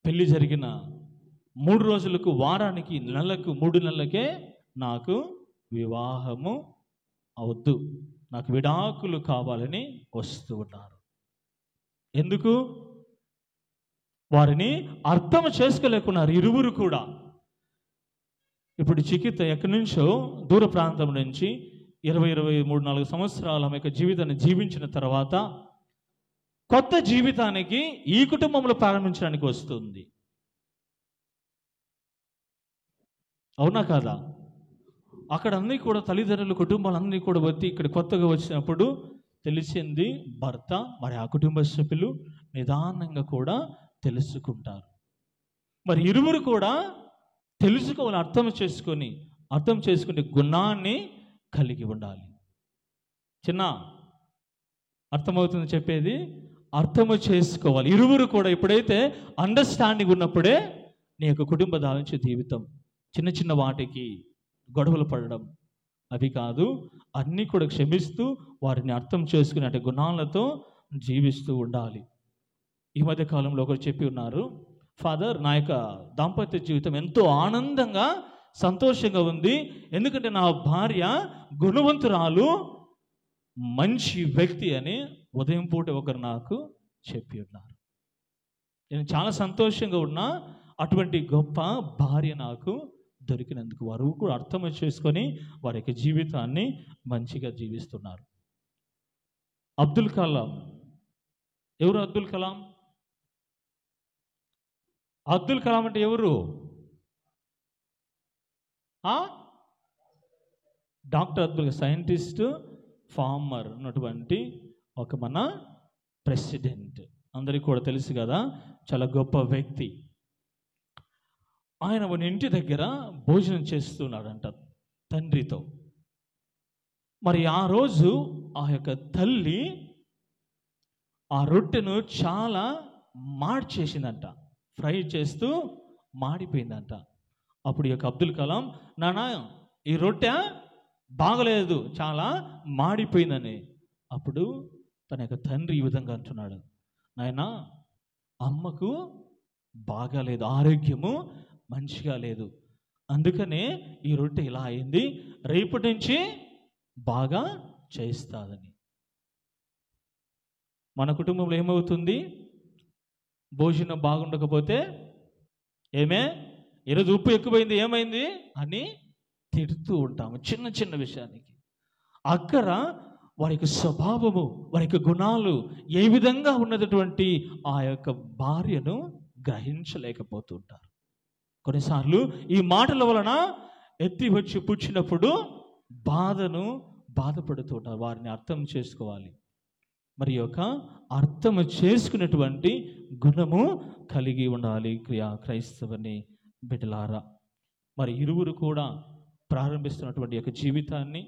పెళ్లి జరిగిన 3 రోజులకు, వారానికి, నెలకు, 3 నెలలకే నాకు వివాహము అవద్దు, నాకు విడాకులు కావాలని వస్తూ ఉన్నారు. ఎందుకు? వారిని అర్థం చేసుకోలేకున్నారు ఇరువురు కూడా. ఇప్పుడు చికిత్స ఎక్కడి నుంచో దూర ప్రాంతం నుంచి 23-24 సంవత్సరాల ఆమె యొక్క జీవితాన్ని జీవించిన తర్వాత కొత్త జీవితానికి ఈ కుటుంబంలో ప్రారంభించడానికి వస్తుంది. అవునా కాదా? అక్కడ అన్నీ కూడా తల్లిదండ్రులు, కుటుంబాలన్నీ కూడా వచ్చి ఇక్కడ కొత్తగా వచ్చినప్పుడు తెలిసింది భర్త, మరి ఆ కుటుంబ సభ్యులు నిదానంగా కూడా తెలుసుకుంటారు. మరి ఇరువురు కూడా తెలుసుకోవాలి, అర్థం చేసుకునే గుణాన్ని కలిగి ఉండాలి. చిన్న అర్థమవుతుంది చెప్పేది? అర్థము చేసుకోవాలి. ఇరువురు కూడా ఎప్పుడైతే అండర్స్టాండింగ్ ఉన్నప్పుడే నీ యొక్క కుటుంబ దాల్చే జీవితం చిన్న చిన్న వాటికి గొడవలు పడడం అవి కాదు, అన్నీ కూడా క్షమిస్తూ వారిని అర్థం చేసుకునే గుణాలతో జీవిస్తూ ఉండాలి. ఈ మధ్య కాలంలో ఒకరు చెప్పి ఉన్నారు, ఫాదర్, నా యొక్క దాంపత్య జీవితం ఎంతో ఆనందంగా సంతోషంగా ఉంది, ఎందుకంటే నా భార్య గుణవంతురాలు, మంచి వ్యక్తి అని ఉదయం పూట ఒకరు నాకు చెప్పి ఉన్నారు. నేను చాలా సంతోషంగా ఉన్నా, అటువంటి గొప్ప భార్య నాకు దొరికినందుకు. వారు కూడా అర్థం చేసుకొని వారి యొక్క జీవితాన్ని మంచిగా జీవిస్తున్నారు. అబ్దుల్ కలాం. ఎవరు అబ్దుల్ కలాం? అబ్దుల్ కలాం అంటే ఎవరు? డాక్టర్ అబ్దుల్, సైంటిస్ట్, ఫార్మర్ ఉన్నటువంటి ఒక మన ప్రెసిడెంట్, అందరికీ కూడా తెలుసు కదా, చాలా గొప్ప వ్యక్తి. ఆయన మన ఇంటి దగ్గర భోజనం చేస్తున్నాడంట తండ్రితో. మరి ఆ రోజు ఆ యొక్క తల్లి ఆ రొట్టెను చాలా మార్చేసిందంట, ఫ్రై చేస్తూ మాడిపోయిందంట. అప్పుడు ఈ యొక్క అబ్దుల్ కలాం, నానా ఈ రొట్టె బాగలేదు, చాలా మాడిపోయిందని. అప్పుడు తన యొక్క తండ్రి ఈ విధంగా అంటున్నాడు, నాయనా అమ్మకు బాగాలేదు, ఆరోగ్యము మంచిగా లేదు, అందుకనే ఈ రొట్టె ఇలా అయింది, రేపటి నుంచి బాగా చేస్తాదని. మన కుటుంబంలో ఏమవుతుంది? భోజనం బాగుండకపోతే ఏమే, ఈరోజు ఉప్పు ఎక్కువైంది, ఏమైంది అని తిడుతూ ఉంటాము చిన్న చిన్న విషయానికి. అక్కడ వారి యొక్క స్వభావము, వారి యొక్క గుణాలు ఏ విధంగా ఉన్నటువంటి ఆ యొక్క భార్యను గ్రహించలేకపోతుంటారు. కొన్నిసార్లు ఈ మాటల వలన ఎత్తి వచ్చి పుచ్చినప్పుడు బాధపడుతుంటారు. వారిని అర్థం చేసుకోవాలి. మరి యొక్క అర్థము చేసుకునేటువంటి గుణము కలిగి ఉండాలి క్రైస్తవుని బిడ్డలారా. మరి ఇరువురు కూడా ప్రారంభిస్తున్నటువంటి యొక్క జీవితాన్ని,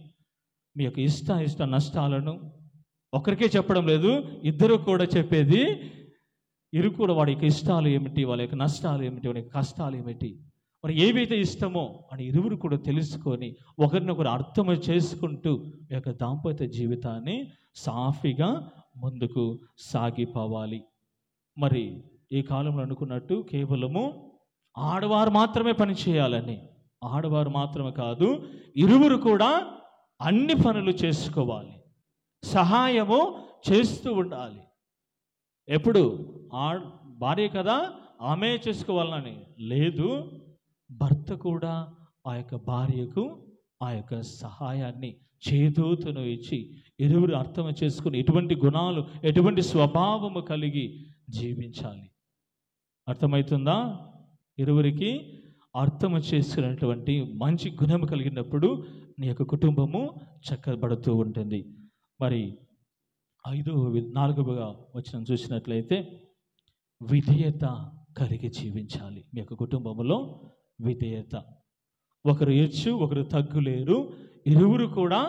మీ యొక్క ఇష్ట నష్టాలను ఒకరికే చెప్పడం లేదు, ఇద్దరు కూడా చెప్పేది. ఇరు కూడా వాడి యొక్క ఇష్టాలు ఏమిటి, వాళ్ళ యొక్క నష్టాలు ఏమిటి, వాళ్ళ యొక్క కష్టాలు ఏమిటి, మరి ఏవైతే ఇష్టమో అని ఇరువురు కూడా తెలుసుకొని ఒకరినొకరు అర్థం చేసుకుంటూ ఈ యొక్క దాంపత్య జీవితాన్ని సాఫీగా ముందుకు సాగిపోవాలి. మరి ఈ కాలంలో అనుకున్నట్టు కేవలము ఆడవారు మాత్రమే పని చేయాలని, ఆడవారు మాత్రమే కాదు, ఇరువురు కూడా అన్ని పనులు చేసుకోవాలి, సహాయము చేస్తూ ఉండాలి. ఎప్పుడు భార్య కదా ఆమె చేసుకోవాలని లేదు, భర్త కూడా ఆ యొక్క భార్యకు ఆ యొక్క సహాయాన్ని చేదోతను ఇచ్చి ఇరువురు అర్థం చేసుకుని ఎటువంటి గుణాలు, ఎటువంటి స్వభావము కలిగి జీవించాలి. అర్థమవుతుందా? ఇరువురికి అర్థం చేసుకున్నటువంటి మంచి గుణము కలిగినప్పుడు నీ యొక్క కుటుంబము చక్కబడుతూ ఉంటుంది. మరి 4వ వచనం చూసినట్లయితే విధేయత కలిగి జీవించాలి. మీ యొక్క కుటుంబంలో విధేయత. ఒకరు హెచ్చు ఒకరు తగ్గులేరు, ఇరువురు కూడా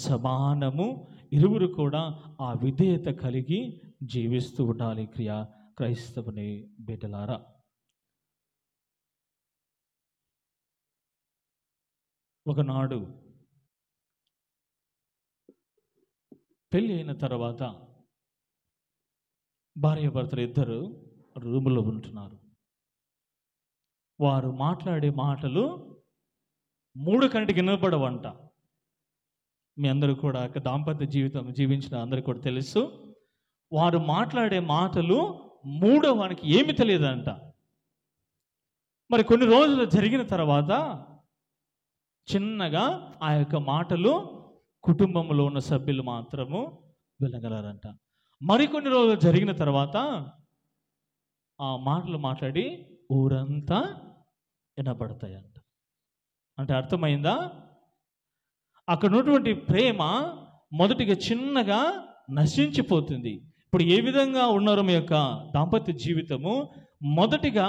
సమానము, ఇరువురు కూడా ఆ విధేయత కలిగి జీవిస్తూ ఉండాలి క్రైస్తవుని బిడ్డలారా. ఒకనాడు పెళ్ళి అయిన తర్వాత భార్యాభర్తలు ఇద్దరు రూములో ఉంటున్నారు. వారు మాట్లాడే మాటలు 3 కంటికి వినపడవంట. మీ అందరూ కూడా దాంపత్య జీవితం జీవించిన అందరికీ కూడా తెలుసు. వారు మాట్లాడే మాటలు 3వ వానికి ఏమి తెలియదంట. మరి కొన్ని రోజులు జరిగిన తర్వాత చిన్నగా ఆ యొక్క మాటలు కుటుంబంలో ఉన్న సభ్యులు మాత్రము వినగలరంట. మరికొన్ని రోజులు జరిగిన తర్వాత ఆ మాటలు మాట్లాడి ఊరంతా వినపడతాయంట. అంటే అర్థమైందా? అక్కడ ఉన్నటువంటి ప్రేమ మొదటిగా చిన్నగా నశించిపోతుంది. ఇప్పుడు ఏ విధంగా ఉన్నారో మీ యొక్క దాంపత్య జీవితము, మొదటిగా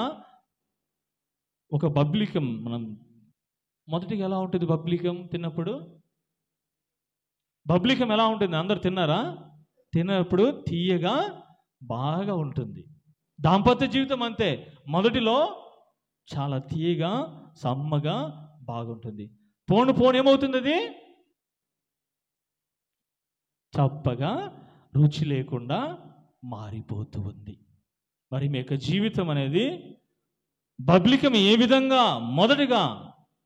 ఒక బబ్లికం, మనం మొదటిగా ఎలా ఉంటుంది బబ్లికం తిన్నప్పుడు? బబ్లికం ఎలా ఉంటుంది? అందరు తిన్నారా? తిన్నప్పుడు తీయగా బాగా ఉంటుంది. దాంపత్య జీవితం అంతే, మొదటిలో చాలా తీయగా సమ్మగా బాగుంటుంది. పోను ఏమవుతుంది? అది చప్పగా రుచి లేకుండా మారిపోతూ ఉంది. మరి మీ యొక్క జీవితం అనేది బబ్లికం ఏ విధంగా మొదటిగా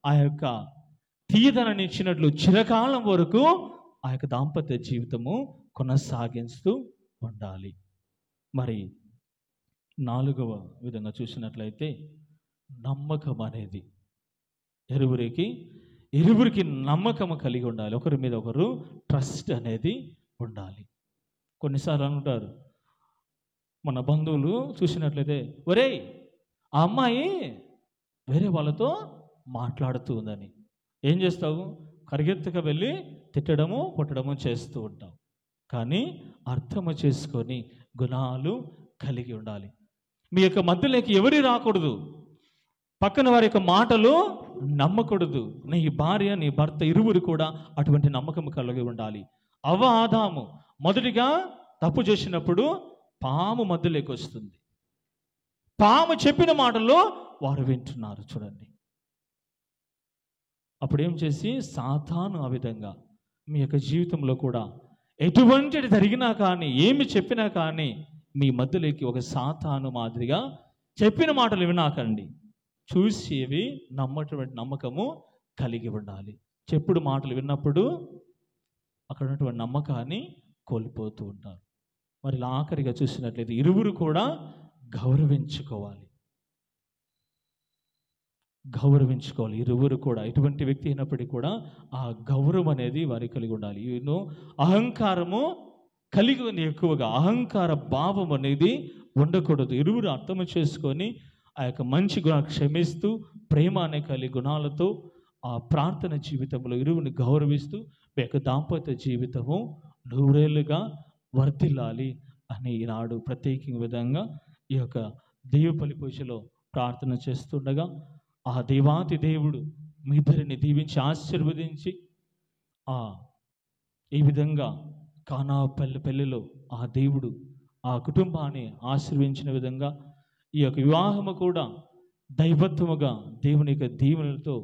ఆ యొక్క తీయదనాన్ని ఇచ్చినట్లు చిరకాలం వరకు ఆ యొక్క దాంపత్య జీవితము కొనసాగిస్తూ ఉండాలి. మరి 4వ విధంగా చూసినట్లయితే నమ్మకం అనేది ఇరువురికి నమ్మకము కలిగి ఉండాలి. ఒకరి మీద ఒకరు ట్రస్ట్ అనేది ఉండాలి. కొన్నిసార్లు అంటారు మన బంధువులు చూసినట్లయితే, ఒరేయ్ ఆ అమ్మాయి వేరే వాళ్ళతో మాట్లాడుతూ ఉందని, ఏం చేస్తావు? కరిగెత్తుక వెళ్ళి తిట్టడము కొట్టడము చేస్తూ ఉంటాం. కానీ అర్థము చేసుకొని గుణాలు కలిగి ఉండాలి. మీ యొక్క మధ్యలోకి ఎవరి రాకూడదు, పక్కన వారి యొక్క మాటలు నమ్మకూడదు. నీ భార్య నీ భర్త ఇరువురు కూడా అటువంటి నమ్మకం కలిగి ఉండాలి. ఆదాము మొదటిగా తప్పు చేసినప్పుడు పాము మధ్యలోకి వస్తుంది. పాము చెప్పిన మాటల్లో వారు వింటున్నారు. చూడండి, అప్పుడు ఏం చేసి సాతాను ఆ విధంగా మీ యొక్క జీవితంలో కూడా ఎటువంటిది జరిగినా కానీ, ఏమి చెప్పినా కానీ మీ మధ్యలోకి ఒక సాతాను మాదిరిగా చెప్పిన మాటలు వినాకండి. చూసేవి నమ్మటువంటి నమ్మకము కలిగి ఉండాలి. చెప్పుడు మాటలు విన్నప్పుడు అక్కడ ఉన్నటువంటి నమ్మకాన్ని కోల్పోతూ ఉంటారు. మరి ఆఖరిగా చూసినట్లయితే ఇరువురు కూడా గౌరవించుకోవాలి. ఇరువురు కూడా ఎటువంటి వ్యక్తి అయినప్పటికీ కూడా ఆ గౌరవం అనేది వారికి కలిగి ఉండాలి. అహంకారము కలిగి ఉంది, ఎక్కువగా అహంకార భావం అనేది ఉండకూడదు. ఇరువురు అర్థం చేసుకొని ఆ యొక్క మంచి గుణాలు క్షమిస్తూ ప్రేమ అనే కలిగి గుణాలతో ఆ ప్రార్థన జీవితంలో ఇరువుని గౌరవిస్తూ మీ యొక్క దాంపత్య జీవితము 100 ఏళ్ళుగా వర్ధిల్లాలి అని ఈనాడు ప్రత్యేక విధంగా ఈ యొక్క దైవపల్లి పూజలో ప్రార్థన చేస్తుండగా ఆ దేవాతి దేవుడు మీ ఇద్దరిని దీవించి ఆశీర్వదించి ఈ విధంగా కానా పెళ్ళిలో ఆ దేవుడు ఆ కుటుంబాన్ని ఆశీర్వించిన విధంగా ఈ యొక్క వివాహము కూడా దైవత్వముగా దేవుని యొక్క దీవెనలతో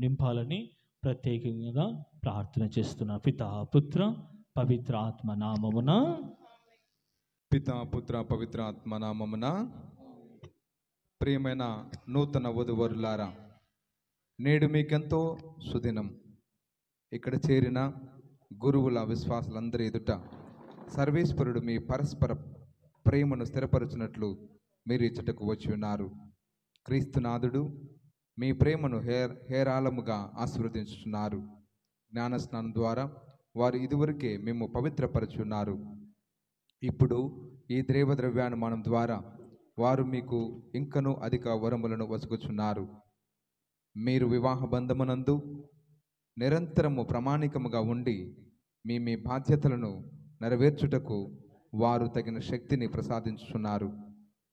నింపాలని ప్రత్యేకంగా ప్రార్థన చేస్తున్నా. పితా పుత్ర పవిత్ర ఆత్మ నామమున. పితా పుత్ర పవిత్ర ఆత్మ నామమున. ప్రియమైన నూతన వధువరులారా, నేడు మీకెంతో సుదినం. ఇక్కడ చేరిన గురువుల విశ్వాసులందరి ఎదుట సర్వేశ్వరుడు మీ పరస్పర ప్రేమను స్థిరపరచినట్లు మీరు ఇచ్చటకు వచ్చి ఉన్నారు. క్రీస్తునాథుడు మీ ప్రేమను హేరాళముగా ఆశీర్వదించుతున్నారు. జ్ఞానస్నానం ద్వారా వారు ఇదివరకే మేము పవిత్రపరచున్నారు. ఇప్పుడు ఈ దేవద్రవ్యానుమానం ద్వారా వారు మీకు ఇంకనూ అధిక వరములను వసుకుచున్నారు. మీరు వివాహ బంధమునందు నిరంతరము ప్రామాణికముగా ఉండి మీ బాధ్యతలను నెరవేర్చుటకు వారు తగిన శక్తిని ప్రసాదించుచున్నారు.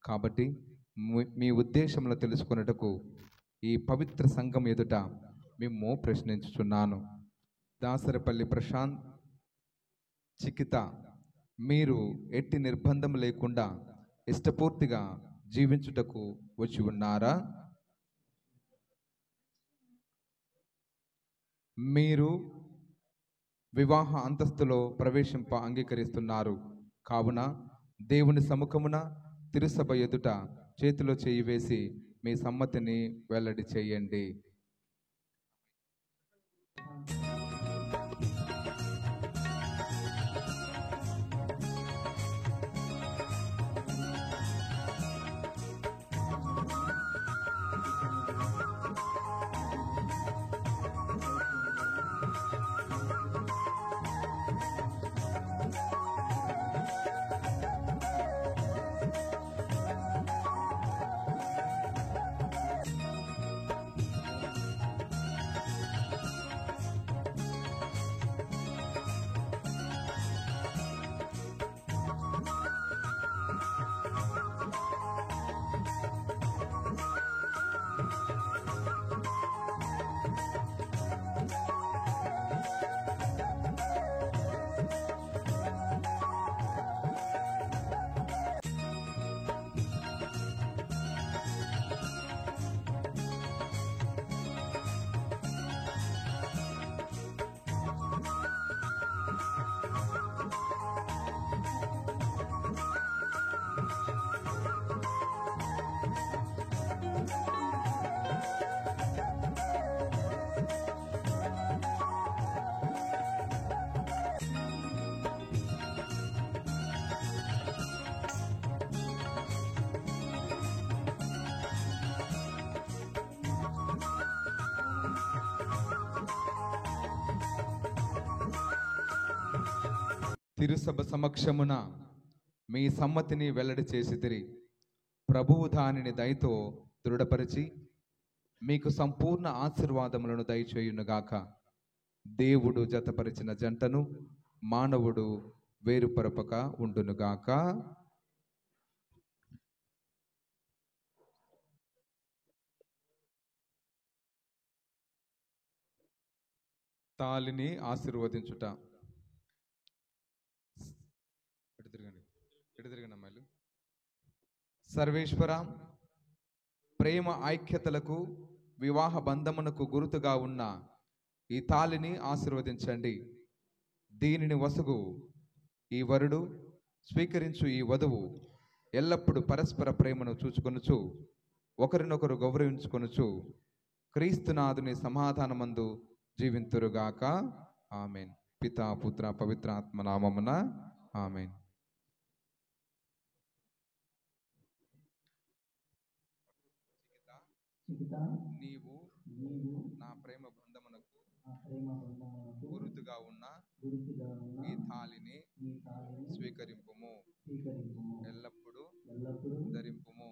కాబట్టి మీ ఉద్దేశంలో తెలుసుకున్నటకు ఈ పవిత్ర సంఘం ఎదుట మేము ప్రశ్నించుచున్నాను. దాసరపల్లి ప్రశాంత్, చికిత, మీరు ఎట్టి నిర్బంధం లేకుండా ఇష్టపూర్తిగా జీవించుటకు వచ్చి ఉన్నారా? మీరు వివాహ అంతస్తులో ప్రవేశింప అంగీకరిస్తున్నారు. కావున దేవుని సముఖమున తిరుసభ ఎదుట చేతిలో చేయి వేసి మీ సమ్మతిని వెల్లడి చేయండి. తిరుసభ సమక్షమున మీ సమ్మతిని వెల్లడి చేసిదిరి. ప్రభువు దానిని దయతో దృఢపరిచి మీకు సంపూర్ణ ఆశీర్వాదములను దయచేయునుగాక. దేవుడు జతపరిచిన జంటను మానవుడు వేరుపరపక ఉండునుగాక. తాళిని ఆశీర్వదించుట. అమ్మాయిలు. సర్వేశ్వర, ప్రేమ ఐక్యతలకు వివాహ బంధమునకు గుర్తుగా ఉన్న ఈ తాళిని ఆశీర్వదించండి. దీనిని వసుగు ఈ వరుడు, స్వీకరించు ఈ వధువు ఎల్లప్పుడూ పరస్పర ప్రేమను చూచుకొనుచు ఒకరినొకరు గౌరవించుకొనుచు క్రీస్తునాథుని సమాధానమందు జీవింతురుగాక. ఆమెన్. పితా పుత్ర పవిత్ర ఆత్మ నామమున ఆమెన్. నీవు నా ప్రేమ బంధమునకు గురుతుగా ఉన్న ఈ తాళిని స్వీకరింపుము, ఎల్లప్పుడూ ధరింపుము.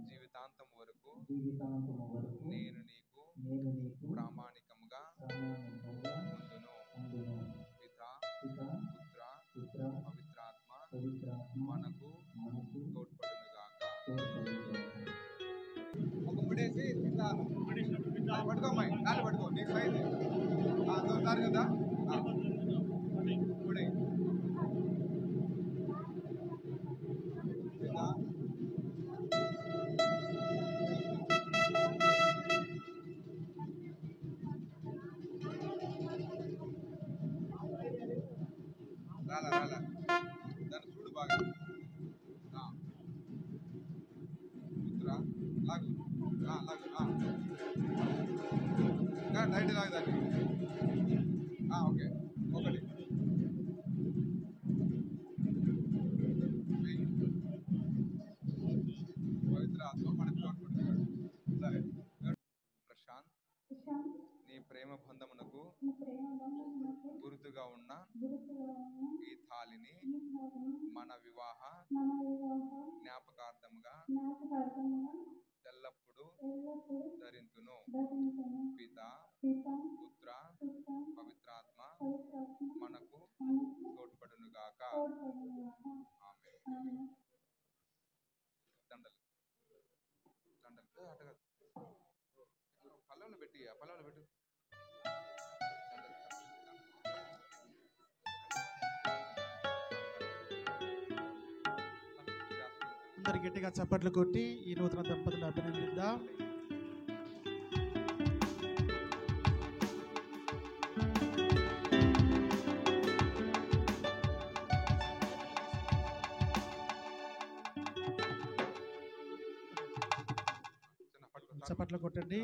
జీవితాంతం వరకు నేను నీకు ప్రామాణికముగా ఉండును. పితా పుత్ర పవిత్రాత్మ మనకు తోడ్పడునుగాక. ముడేసి ఇట్లా పట్టుకోమ్మాయి, కాలు పట్టుకో, నీకు సైజ్ దొరుకుతారు కదా. ముడే రాలా రాలా దాన్ని చూడు బాగా. పుత్ర లాగు లాగు లైట్ లాగు దాన్ని. ఓకే, ఒకటి పవిత్ర ఆత్మ మనకు తోడ్పడుతున్నాడు. సరే ప్రశాంత్, నీ ప్రేమ బంధమునకు గుర్తుగా ఉన్న ఈ తాళిని మన వివాహ జ్ఞాపకార్థముగా ఎల్లప్పుడూ ధరింతును. పితా పుత్ర పవిత్రాత్మ మనకు తోడ్పడునుగాక. ఆమేన్. దండలు దండలు అటగా పల్లెలు పెట్టి పల్లెలు పెట్టు. అందరు గట్టిగా చప్పట్లు కొట్టి ఈ నూతన దంపతులు అభినందిద్దాం. చప్పట్లు కొట్టండి.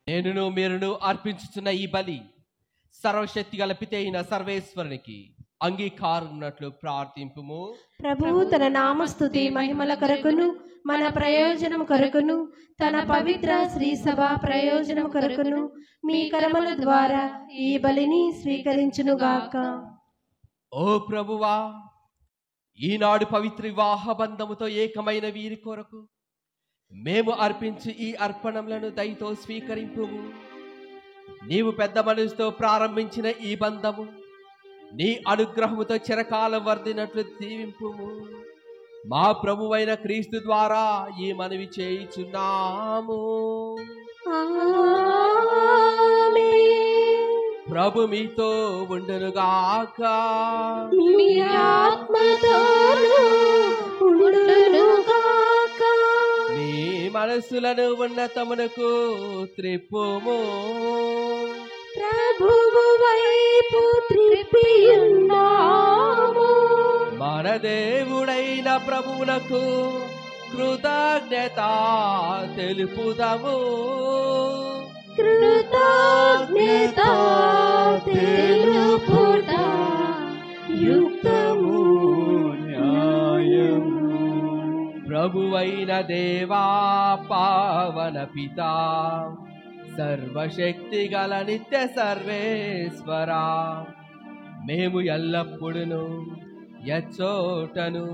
నేనును మీరును అర్పించుతున్న ఈ బలి సర్వశక్తి గల పిత అయిన సర్వేశ్వరునికి అంగీకారం ఉన్నట్లు ప్రార్థింపుము. ప్రభువు తన నామస్తుతి మహిమల కొరకును మన ప్రయోజనం కొరకును తన పవిత్ర శ్రీ సభ ప్రయోజనం కొరకును మీ కర్మల ద్వారా ఈ బలిని స్వీకరించునుగాక. ఓ ప్రభువా, ఈనాడు పవిత్ర వివాహ బంధముతో ఏకమైన వీరి కొరకు మేము అర్పించి ఈ అర్పణములను దయతో స్వీకరింపుము. నీవు పెద్ద మనసుతో ప్రారంభించిన ఈ బంధము నీ అనుగ్రహముతో చిరకాలం వర్ధినట్లు దీవింపుము. మా ప్రభువైన క్రీస్తు ద్వారా ఈ మనవి చేయుచున్నాము. ప్రభు మీతో ఉండునుగాక. మీ ఆత్మతోను ఉండునుగాక. మీ మనసులను ఉన్నతమునకు త్రిప్పుము. ప్రభువు వైపు త్రిప్పియున్నాము. మన దేవుడైన ప్రభువునకు కృతజ్ఞత తెలుపుదాము. కృతజ్ఞత తెలుపుట యుక్తము న్యాయము. ప్రభువైన దేవా పావన పితా సర్వశక్తి గల నిత్య సర్వేశ్వరా, మేము ఎల్లప్పుడూ ఎచ్చోటను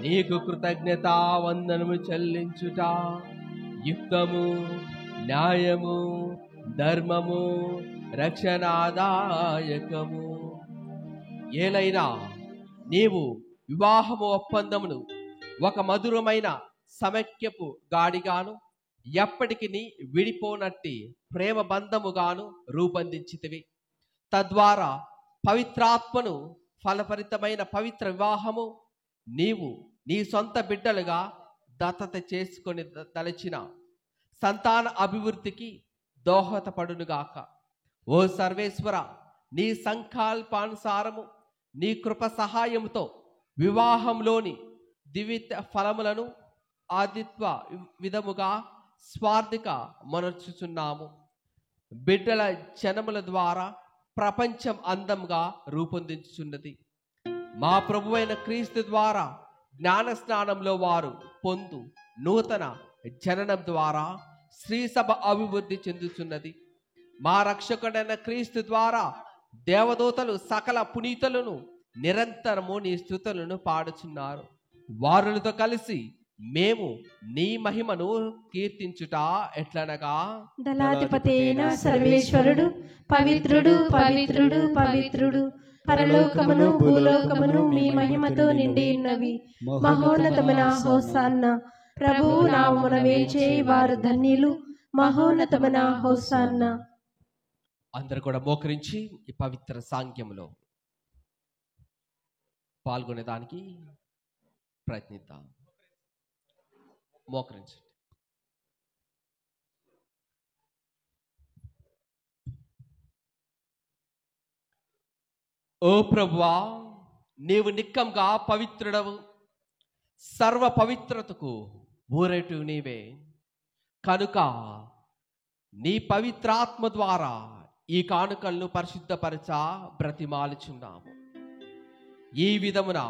నీకు కృతజ్ఞతా వందనము చెల్లించుట యుక్తము న్యాయము ధర్మము రక్షణాదాయకము. ఏలైనా నీవు వివాహము ఒప్పందమును ఒక మధురమైన సమైక్యపు గాడిగాను ఎప్పటికి విడిపోనట్టి ప్రేమ బంధముగాను రూపొందించితివి. తద్వారా పవిత్రాత్మను ఫలభరితమైన పవిత్ర వివాహము నీవు నీ సొంత బిడ్డలుగా దత్తత చేసుకొని తలచిన సంతాన అభివృద్ధికి దోహదపడునుగాక. ఓ సర్వేశ్వర, నీ సంకల్పానుసారము నీ కృప సహాయముతో వివాహంలోని దివిత ఫలములను ఆదిత్వ విధముగా స్వార్థిక మొనర్చుచున్నాము. బిడ్డల జనముల ద్వారా ప్రపంచం అందంగా రూపొందించుచున్నది. మా ప్రభువైన క్రీస్తు ద్వారా జ్ఞాన స్నానంలో వారు పొందు నూతన జననం ద్వారా శ్రీ సభ అభివృద్ధి చెందుతున్నది. మా రక్షకుడైన క్రీస్తు ద్వారా దేవదూతలు సకల పునీతులను నిరంతరము నీ స్తుతులను పాడుచున్నారు. వారులతో కలిసి మేము నీ మహిమను కీర్తించుట ఎట్లనగా, దళాధిపతి అయిన సర్వేశ్వరుడు పవిత్రుడు పవిత్రుడు పవిత్రుడు, పరలోకమును భూలోకమును మీ మహిమతో నిండి ఉన్నవి. మహోన్నతమైన హోసాన్న, ప్రభువు నామమున వేచే వారు ధన్యులు. మహోన్నతమైన హోసాన్న. అందరు కూడా మోకరించి ఈ పవిత్ర సాంగ్యంలో పాల్గొనేదానికి ప్రయత్నిద్దాం. మోకరించి ఓ ప్రభువా, నీవు నిక్కంగా పవిత్రుడవు, సర్వ పవిత్రతకు ఊరేటు నీవే కనుక నీ పవిత్రాత్మ ద్వారా ఈ కానుకలను పరిశుద్ధపరచ బ్రతిమాలుచున్నాము. ఈ విధమున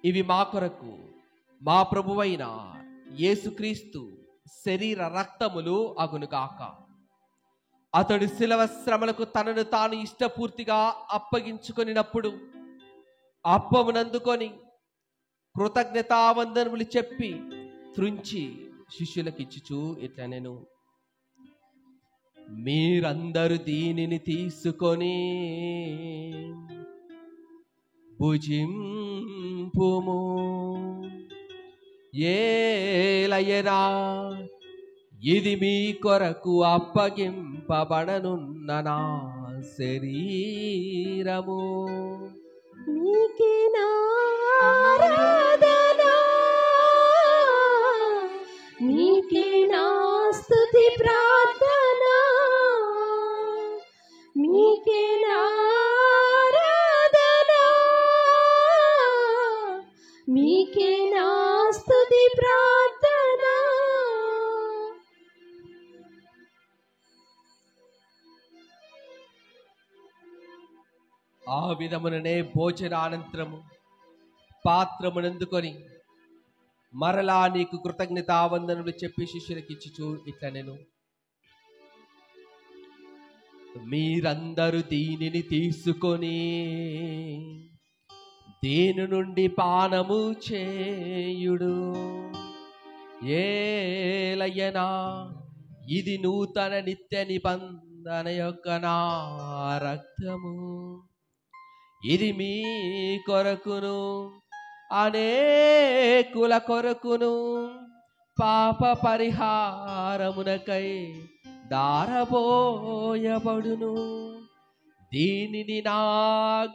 ఇవి మా కొరకు మా ప్రభువైన యేసుక్రీస్తు శరీర రక్తములు అగునుగాక. అతడు శిలవ శ్రమలకు తనను తాను ఇష్టపూర్తిగా అప్పగించుకొనినప్పుడు అప్పమునందుకొని కృతజ్ఞతావందనములు చెప్పి త్రుంచి శిష్యులకిచ్చుచు ఇట్లా నేను, మీరందరూ దీనిని తీసుకొని భుజింపుము. ఏలయనా ఇది మీ కొరకు అప్పగింపబడనున్న నా శరీరము. మీకే నా ఆరాధన, మీకే నా స్తుతి ప్రార్థన, మీకే నా ఆరాధన, మీకే నా స్తుతి ప్రార్థన. ఆ విధముననే భోజనానంతరము పాత్రమునందుకొని మరలా నీకు కృతజ్ఞతావందనములు చెప్పి శిష్యులకిచ్చుచు ఇట్లా నేను, మీరందరూ దీనిని తీసుకొని దీని నుండి పానము చేయుడు. ఏలయ్యనా ఇది నూతన నిత్య నిబంధన యొక్క నా రక్తము. ఇది మీ కొరకును అనేకుల కొరకును పాప పరిహారమునకై దారబోయబడును. దీనిని నా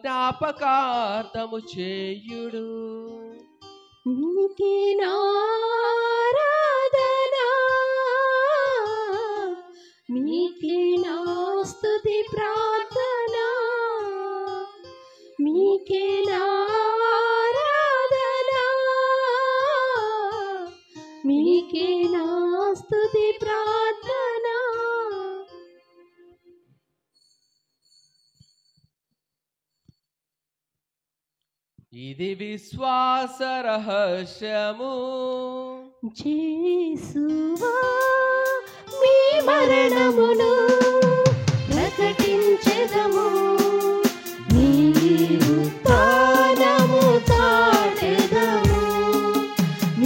జ్ఞాపకార్థము చేయుడు. మీకే నా ఆరాధన, మీకే నా స్తుతి ప్రార్థన, ఇది విశ్వాస రహస్యము. యేసువా మీ మరణమును ప్రకటించెదము, మీ ఉత్థానము చాటెదము,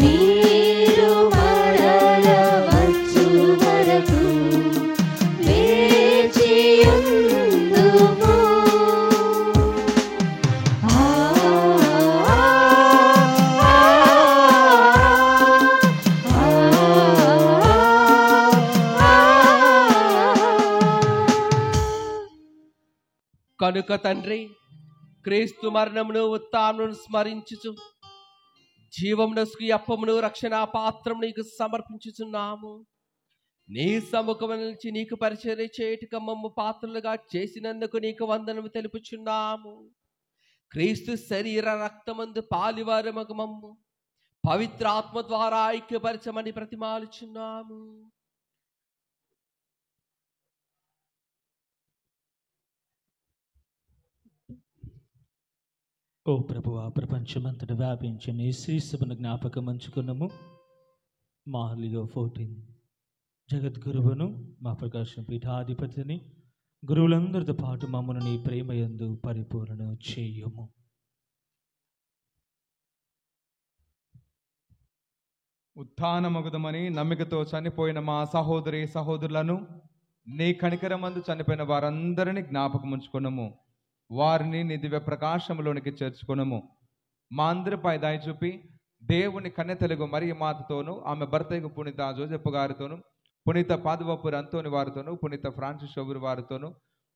మీరు మరల వచ్చు వరకు వేచియుందుము. కనుక తండ్రి, క్రీస్తు మరణమును ఉత్థానమును స్మరించుచు జీవమునకు అప్పమును రక్షణ పాత్రము నీకు సమర్పించుచున్నాము. నీ సముఖము నుంచి నీకు పరిచర్య చేయుటకు మమ్ము పాత్రలుగా చేసినందుకు నీకు వందనము తెలుపుచున్నాము. క్రీస్తు శరీర రక్తమందు పాలివారమగు మమ్ము పవిత్ర ఆత్మ ద్వారా ఐక్యపరచమని ప్రతిమాలుచున్నాము. ఓ ప్రభువా, ప్రపంచమంతట వ్యాపించిన ఈ శ్రీ సభను జ్ఞాపకం ఉంచుకున్నాము. మా లియో 14 జగద్గురువును, మా ప్రకాశం పీఠాధిపతిని, గురువులందరితో పాటు మమ్మను నీ ప్రేమయందు పరిపూర్ణ చేయము. ఉత్థానమగుదమని నమ్మికతో చనిపోయిన మా సహోదరి సహోదరులను, నీ కనికరమందు చనిపోయిన వారందరినీ జ్ఞాపకం ఉంచుకున్నాము. వారిని నీ దివ్య ప్రకాశంలోనికి చేర్చుకున్నాము. మా అందరిపై దయ చూపి దేవుని కన్య తెలుగు మరియ మాతతోనూ, ఆమె భర్తయ్య పునీత జోజెఫ్ గారితోనూ, పునీత పాదువపూరి అంతోని వారితోనూ, పునీత ఫ్రాన్సిస్ షోబురు వారితోనూ,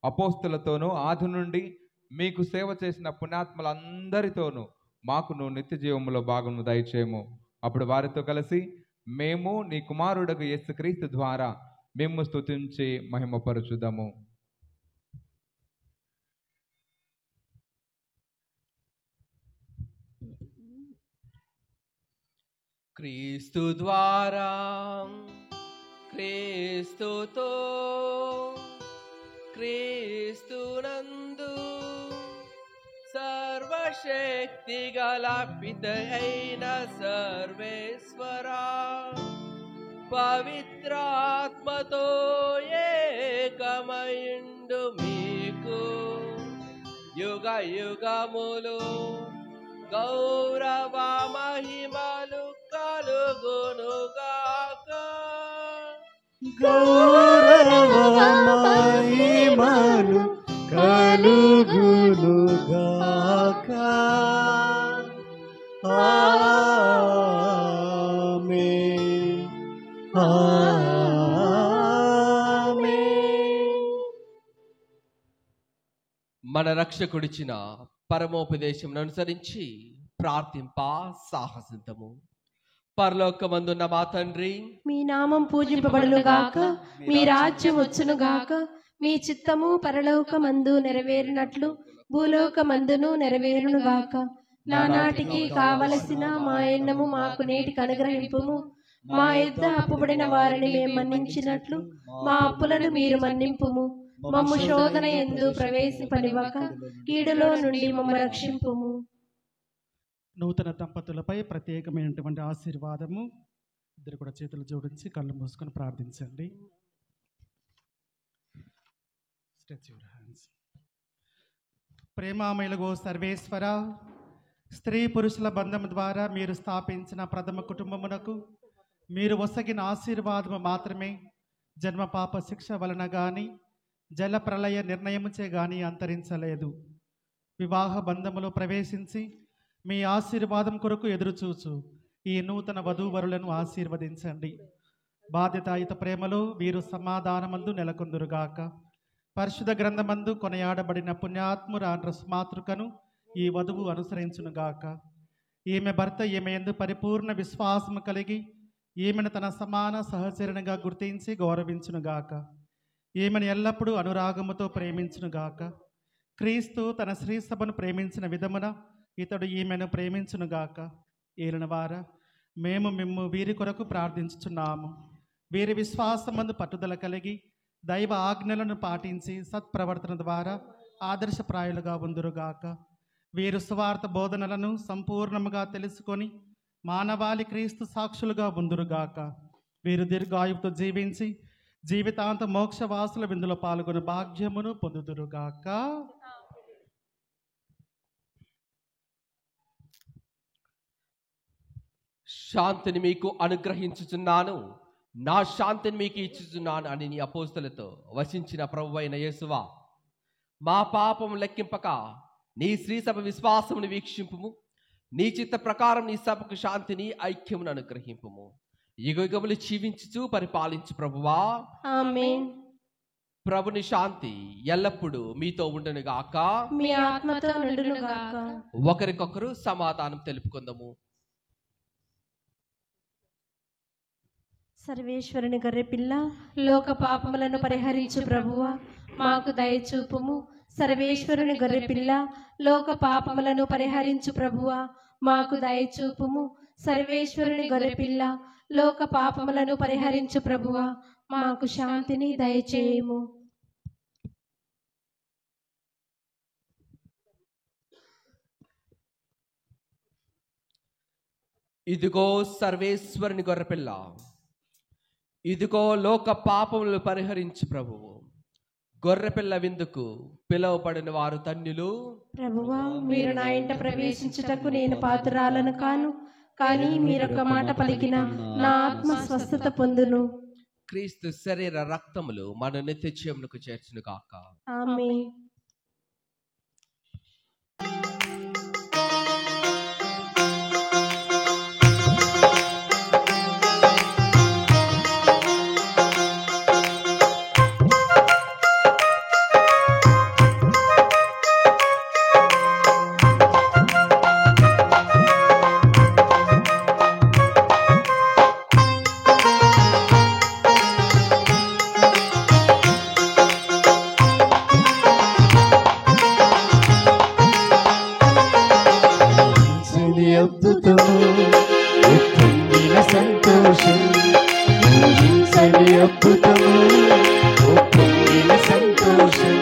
అపోస్తులతోనూ, ఆది నుండి మీకు సేవ చేసిన పుణ్యాత్మలందరితోనూ మాకును నిత్య జీవములో భాగము దయచేయము. అప్పుడు వారితో కలిసి మేము నీ కుమారుడగు యేసుక్రీస్తు ద్వారా మేము స్తుతించి మహిమపరచుదాము. క్రీస్తు ద్వారా, క్రీస్తుతో, క్రీస్తునందు సర్వశక్తి గల పిత అయిన సర్వేశ్వరా, పవిత్రాత్మతో ఏకమైండు మీకు యుగ యుగములు గౌరవ మహిమలు కలుగునుగాక. గౌరవ మహిమలు కలుగునుగాక. ఆమేన్, ఆమేన్. మన రక్షకుడిచిన పరమోపదేశం అనుసరించి ప్రార్థింప సాహసిద్దాము. పరలోకమందున్న మా తండ్రి, మీ నామం పూజింపబడునుగాక, మీ రాజ్యం వచ్చునుగాక, మీ చిత్తము పరలోకమందు నెరవేరినట్లు భూలోకమందును నెరవేరునుగాక. నానాటికి కావలసిన మా ఎన్నము మాకు నేటికి అనుగ్రహింపుము. మా యొద్ద అప్పుబడిన వారిని మేము మన్నించినట్లు మా అప్పులను మీరు మన్నింపుము. మమ్ము శోధన యందు ప్రవేశింపనివ్వక కీడులో నుండి మమ్మ రక్షింపుము. నూతన దంపతులపై ప్రత్యేకమైనటువంటి ఆశీర్వాదము. ఇద్దరు కూడా చేతులు జోడించి కళ్ళు మూసుకొని ప్రార్థించండి. Stretch your hands. ప్రేమామయులుగో సర్వేశ్వర, స్త్రీ పురుషుల బంధం ద్వారా మీరు స్థాపించిన ప్రథమ కుటుంబమునకు మీరు ఒసగిన ఆశీర్వాదము మాత్రమే జన్మ పాప శిక్ష వలన గాని జల ప్రళయ నిర్ణయముచే గాని అంతరించలేదు. వివాహ బంధములో ప్రవేశించి మీ ఆశీర్వాదం కొరకు ఎదురుచూచు ఈ నూతన వధూవరులను ఆశీర్వదించండి. బాధ్యతాయుత ప్రేమలో వీరు సమాధానమందు నెలకొందురుగాక. పరిశుద్ధ గ్రంథమందు కొనయాడబడిన పుణ్యాత్మురాండ్ర మాతృకను ఈ వధువు అనుసరించునుగాక. ఈమె భర్త ఈమె యందు పరిపూర్ణ విశ్వాసము కలిగి ఈమెను తన సమాన సహచరునిగా గుర్తించి గౌరవించునుగాక. ఈమెను ఎల్లప్పుడూ అనురాగముతో ప్రేమించునుగాక. క్రీస్తు తన శ్రీ సభను ప్రేమించిన విధమున ఇతడు ఈమెను ప్రేమించునుగాక. ఏలినవారా, మేము మిమ్ము వీరి కొరకు ప్రార్థించుచున్నాము. వీరి విశ్వాసమందు పట్టుదల కలిగి దైవ ఆజ్ఞలను పాటించి సత్ప్రవర్తన ద్వారా ఆదర్శప్రాయులుగా ఉందురుగాక. వీరు సువార్త బోధనలను సంపూర్ణముగా తెలుసుకొని మానవాళి క్రీస్తు సాక్షులుగా ఉందురుగాక. వీరు దీర్ఘాయువుతో జీవించి జీవితాంత మోక్షవాసుల విందులో పాల్గొని భాగ్యమును పొందుదురుగాక. శాంతిని మీకు అనుగ్రహించుచున్నాను, నా శాంతిని మీకు ఇచ్చుచున్నాను అని నీ అపోస్తలతో వసించిన ప్రభువైన యేసువా, మా పాపం లెక్కింపక నీ శ్రీసభ విశ్వాసమును వీక్షింపుము. నీ చిత్త ప్రకారం నీ సభకు శాంతిని ఐక్యమును అనుగ్రహింపుము. యుగయుగములు జీవించుచు పరిపాలించు ప్రభువా. ఆమేన్. ప్రభుని శాంతి ఎల్లప్పుడూ మీతో ఉండును గాక. మీ ఆత్మతో నుండును గాక. ఒకరికొకరు సమాధానం తెలుపుకుందాము. సర్వేశ్వరుని గొర్రెపిల్ల, లోక పాపములను పరిహరించు ప్రభువా, మాకు దయచూపుము. సర్వేశ్వరుని గొర్రెపిల్ల, లోక పాపములను పరిహరించు ప్రభువా, మాకు దయచూపుము. సర్వేశ్వరుని గొర్రెపిల్ల, లోక పాపములను పరిహరించు ప్రభువా, మాకు శాంతిని దయచేయము. ఇదిగో సర్వేశ్వరుని గొర్రెపిల్ల, ఇదిగో లోక పాపములను పరిహరించు ప్రభువు. గొర్రెపిల్ల విందుకు పిలువబడిన వారు ధన్యులు. ప్రభువా, మీరు నా ఇంట ప్రవేశించుటకు నేను పాత్రురాలను కాను, కానీ మీరొక మాట పలికిన నా ఆత్మ స్వస్థత పొందును. క్రీస్తు శరీర రక్తములు మన నిత్య జీవమునకు చేర్చును గాక. ఆమేన్. అద్భుతము ఉప్పొంగిన సంతోషం, ఊహించని అద్భుతము ఉప్పొంగిన సంతోషం.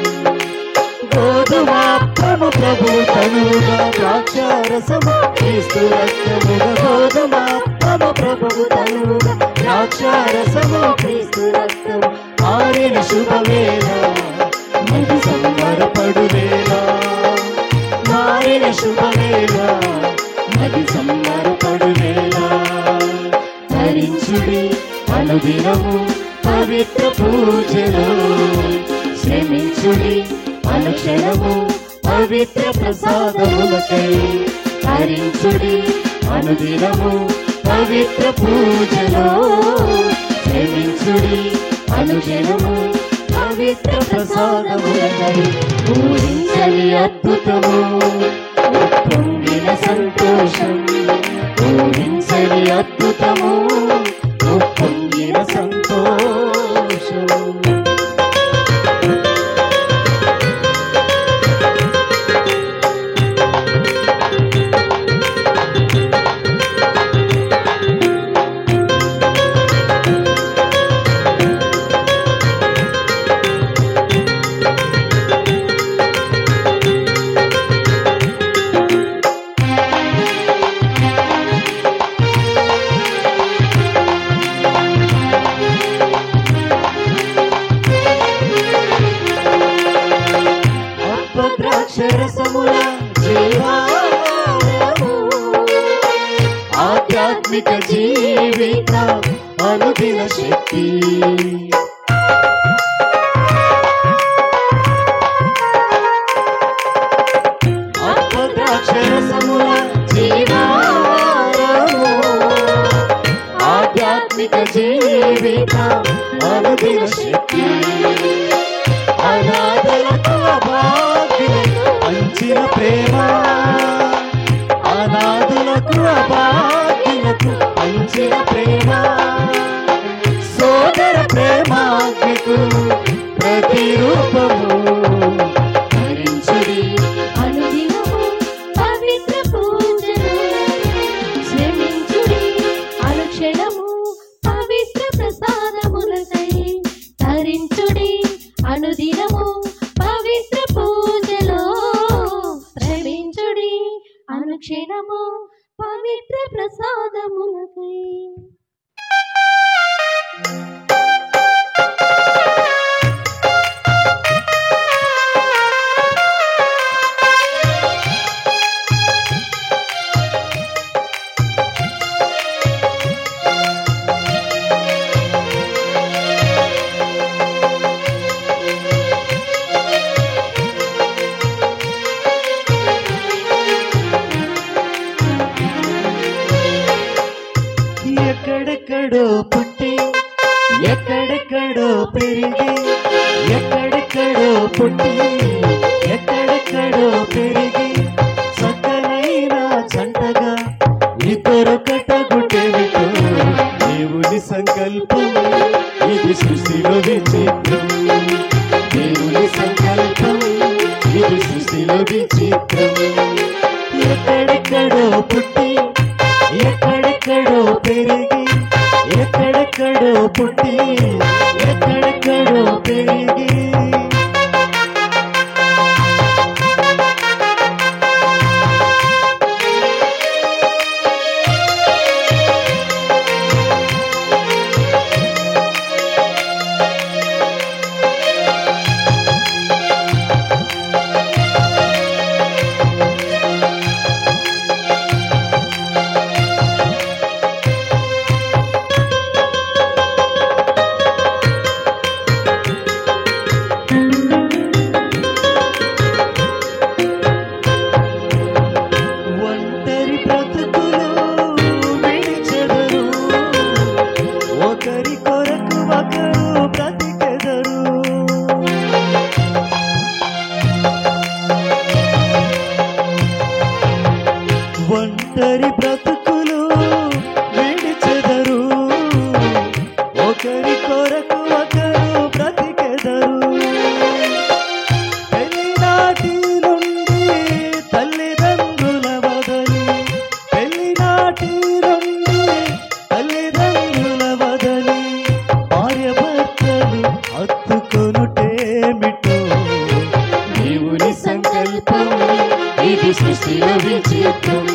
గోధుమాత్మము ప్రభు తనుగా ద్రాక్షారసము క్రీస్తు రక్తముగా. గోధుమాత్మము ప్రభు తనుగా ద్రాక్షారసము క్రీస్తు రక్తము. మారిన శుభవేళ మది సంబరపడువేళ, మారిన శుభవేళ మది సంబరపడువేళ. ధరించుడి అనుదినము పవిత్ర పూజలో, శ్రమించుడి అనుక్షణము పవిత్ర ప్రసాదములకై. ధరించుడి అనుదినము పవిత్ర పూజలో, శ్రమించుడి అనుక్షణము పవిత్ర ప్రసాదములకై. ఊహించని అద్భుతము ఉప్పొంగిన సంతోషం, ఊహించని అద్భుతము ఉప్పొంగిన సంతోషం. అక్షరసముల జీవాహారము, ఆధ్యాత్మిక జీవిత అనుదిన శక్తి. అక్షరసముల జీవాహారము, ఆధ్యాత్మిక జీవిత అనుదిన శక్తి. అనాథలకు అభాగ్యులకు పంచిన ప్రేమ, అనాథులకు అభాగ్యులకు పంచిన ప్రేమ. సోదర ప్రేమాగ్నికు ప్రతిరూపము. ధరించుడి అనుదినము పవిత్ర పూజలో, శ్రమించుడి అనుక్షణము పవిత్ర ప్రసాదములకై. ధరించుడి అనుదినము పవిత్ర పూజలో, శ్రమించుడి పవిత్ర ప్రసాదములకై. ఎక్కడెక్కడో పుట్టి ఎక్కడెక్కడో పెరిగి ఎక్కడెక్కడో పుట్టి ఎక్కడెక్కడో పెరిగి చక్కనైన జంటగా ఇద్దరొకటగుటేమిటో దేవుని సంకల్పం ఇది సృష్టిలో విచిత్రం. దేవుని సంకల్పం ఇది సృష్టిలో విచిత్రం. ఎక్కడెక్కడో పుట్టి ఎక్కడెక్కడో పెరిగి ఎక్కడెక్కడో పుట్టి ఎక్కడెక్కడో పెరిగి ఒంటరి బ్రతుకులు విడిచెదరు, ఒకరి కొరకు ఒకరు బ్రతికెదరు. ఒంటరి బ్రతుకులు విడిచెదరు, ఒకరి కొరకు ఒకరు బ్రతికెదరు. పెళ్ళినాటి నుండి తల్లిదండ్రుల వదలి పెళ్ళినాటి నుండి తల్లిదండ్రుల వదలి భార్య భర్తలు హత్తుకొనుటేమిటో దేవుని సంకల్పం ఇది సృష్టిలో విచిత్రం.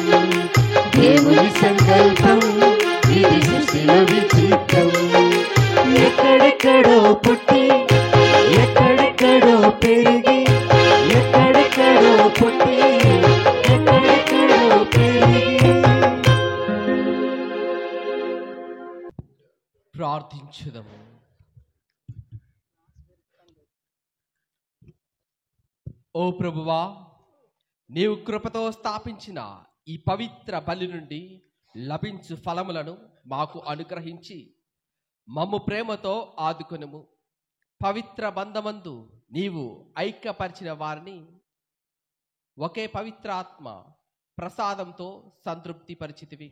దేవుని సంకల్పం ఇది సృష్టిలో విచిత్రం. ఎక్కడెక్కడో పుట్టి ఎక్కడెక్కడో పెరిగి ఎక్కడెక్కడో పుట్టి ఎక్కడెక్కడో పెరిగి. ప్రార్థించుదము. ఓ ప్రభువా, నీవు కృపతో స్థాపించిన ఈ పవిత్ర బలి నుండి లభించు ఫలములను మాకు అనుగ్రహించి మమ్ము ప్రేమతో ఆదుకొనుము. పవిత్ర బంధమందు నీవు ఐక్యపరిచిన వారిని ఒకే పవిత్ర ఆత్మ ప్రసాదంతో సంతృప్తి పరిచితివి.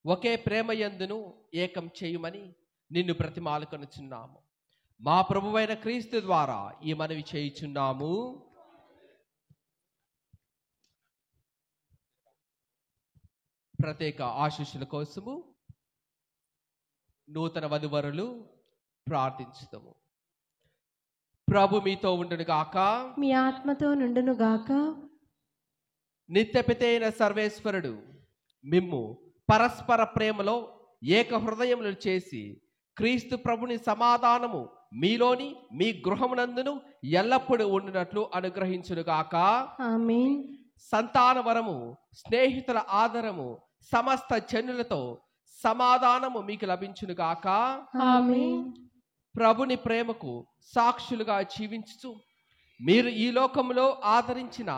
ఒకే ప్రేమయందును ఏకం చేయుమని నిన్ను ప్రతిమాలుకొనుచున్నాము. మా ప్రభువైన క్రీస్తు ద్వారా ఈ మనవి చేయుచున్నాము. ప్రత్యేక ఆశీస్సుల కోసము నూతన వధువరులు ప్రార్థించుతాము. ప్రభు మీతో ఉండును గాక, మీ ఆత్మతో నుండును గాక. నిత్యపితైన సర్వేశ్వరుడు మిమ్ము పరస్పర ప్రేమలో ఏక హృదయములు చేసి క్రీస్తు ప్రభుని సమాధానము మీలోని మీ గృహమునందును ఎల్లప్పుడూ ఉండినట్లు అనుగ్రహించును గాక. ఆమేన్. సంతాన వరము, స్నేహితుల ఆదరము, సమస్త జనులతో సమాధానము మీకు లభించును గాక. ఆమేన్. ప్రభుని ప్రేమకు సాక్షులుగా జీవించుచు మీరు ఈ లోకములో ఆదరించిన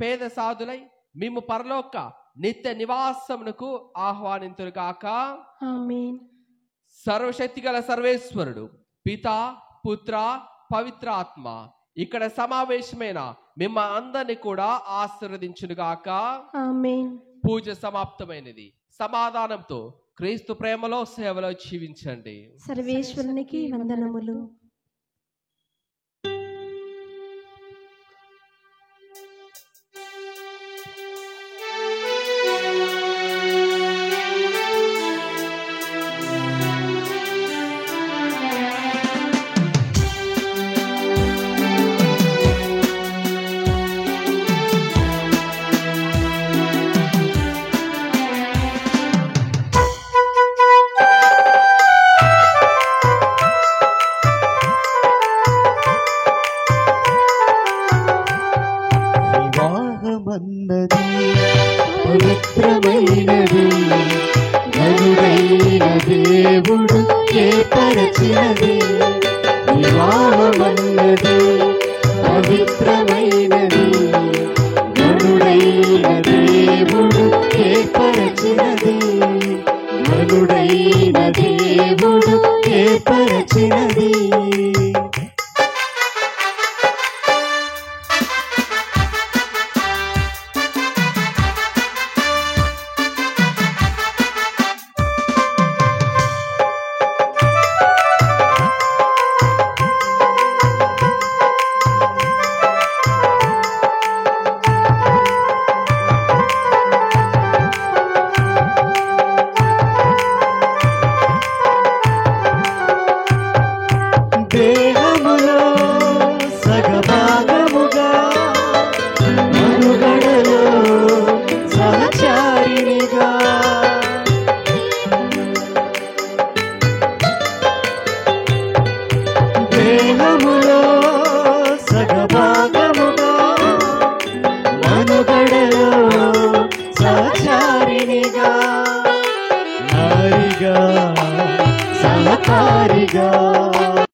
పేద సాధులై మేము పరలోక నిత్య నివాసమునకు ఆహ్వానింతురుగాక. ఆమేన్. సర్వశక్తిగల సర్వేశ్వరుడు పితా, పుత్ర, పవిత్ర ఆత్మ ఇక్కడ సమావేశమైన మిమ్మ అందరినీ కూడా ఆశీర్వదించునుగాక. ఆమేన్. పూజ సమాప్తమైనది. సమాధానంతో క్రీస్తు ప్రేమలో సేవలో జీవించండి. సర్వేశ్వరునికి వందనములు. దేవుడు ఏర్పరచినది వివాహమన్నది పవిత్రమైనది ఘనుడైన దేవుడు ఏర్పరచినది ఘనుడైన దేవుడు ఏర్పరచినది దేహములో సగభాగముగా మనుగడలో సహచారినిగా దేహములో సగభాగముగా మనుగడలో సహచారినిగా నారిగా సహకారిగా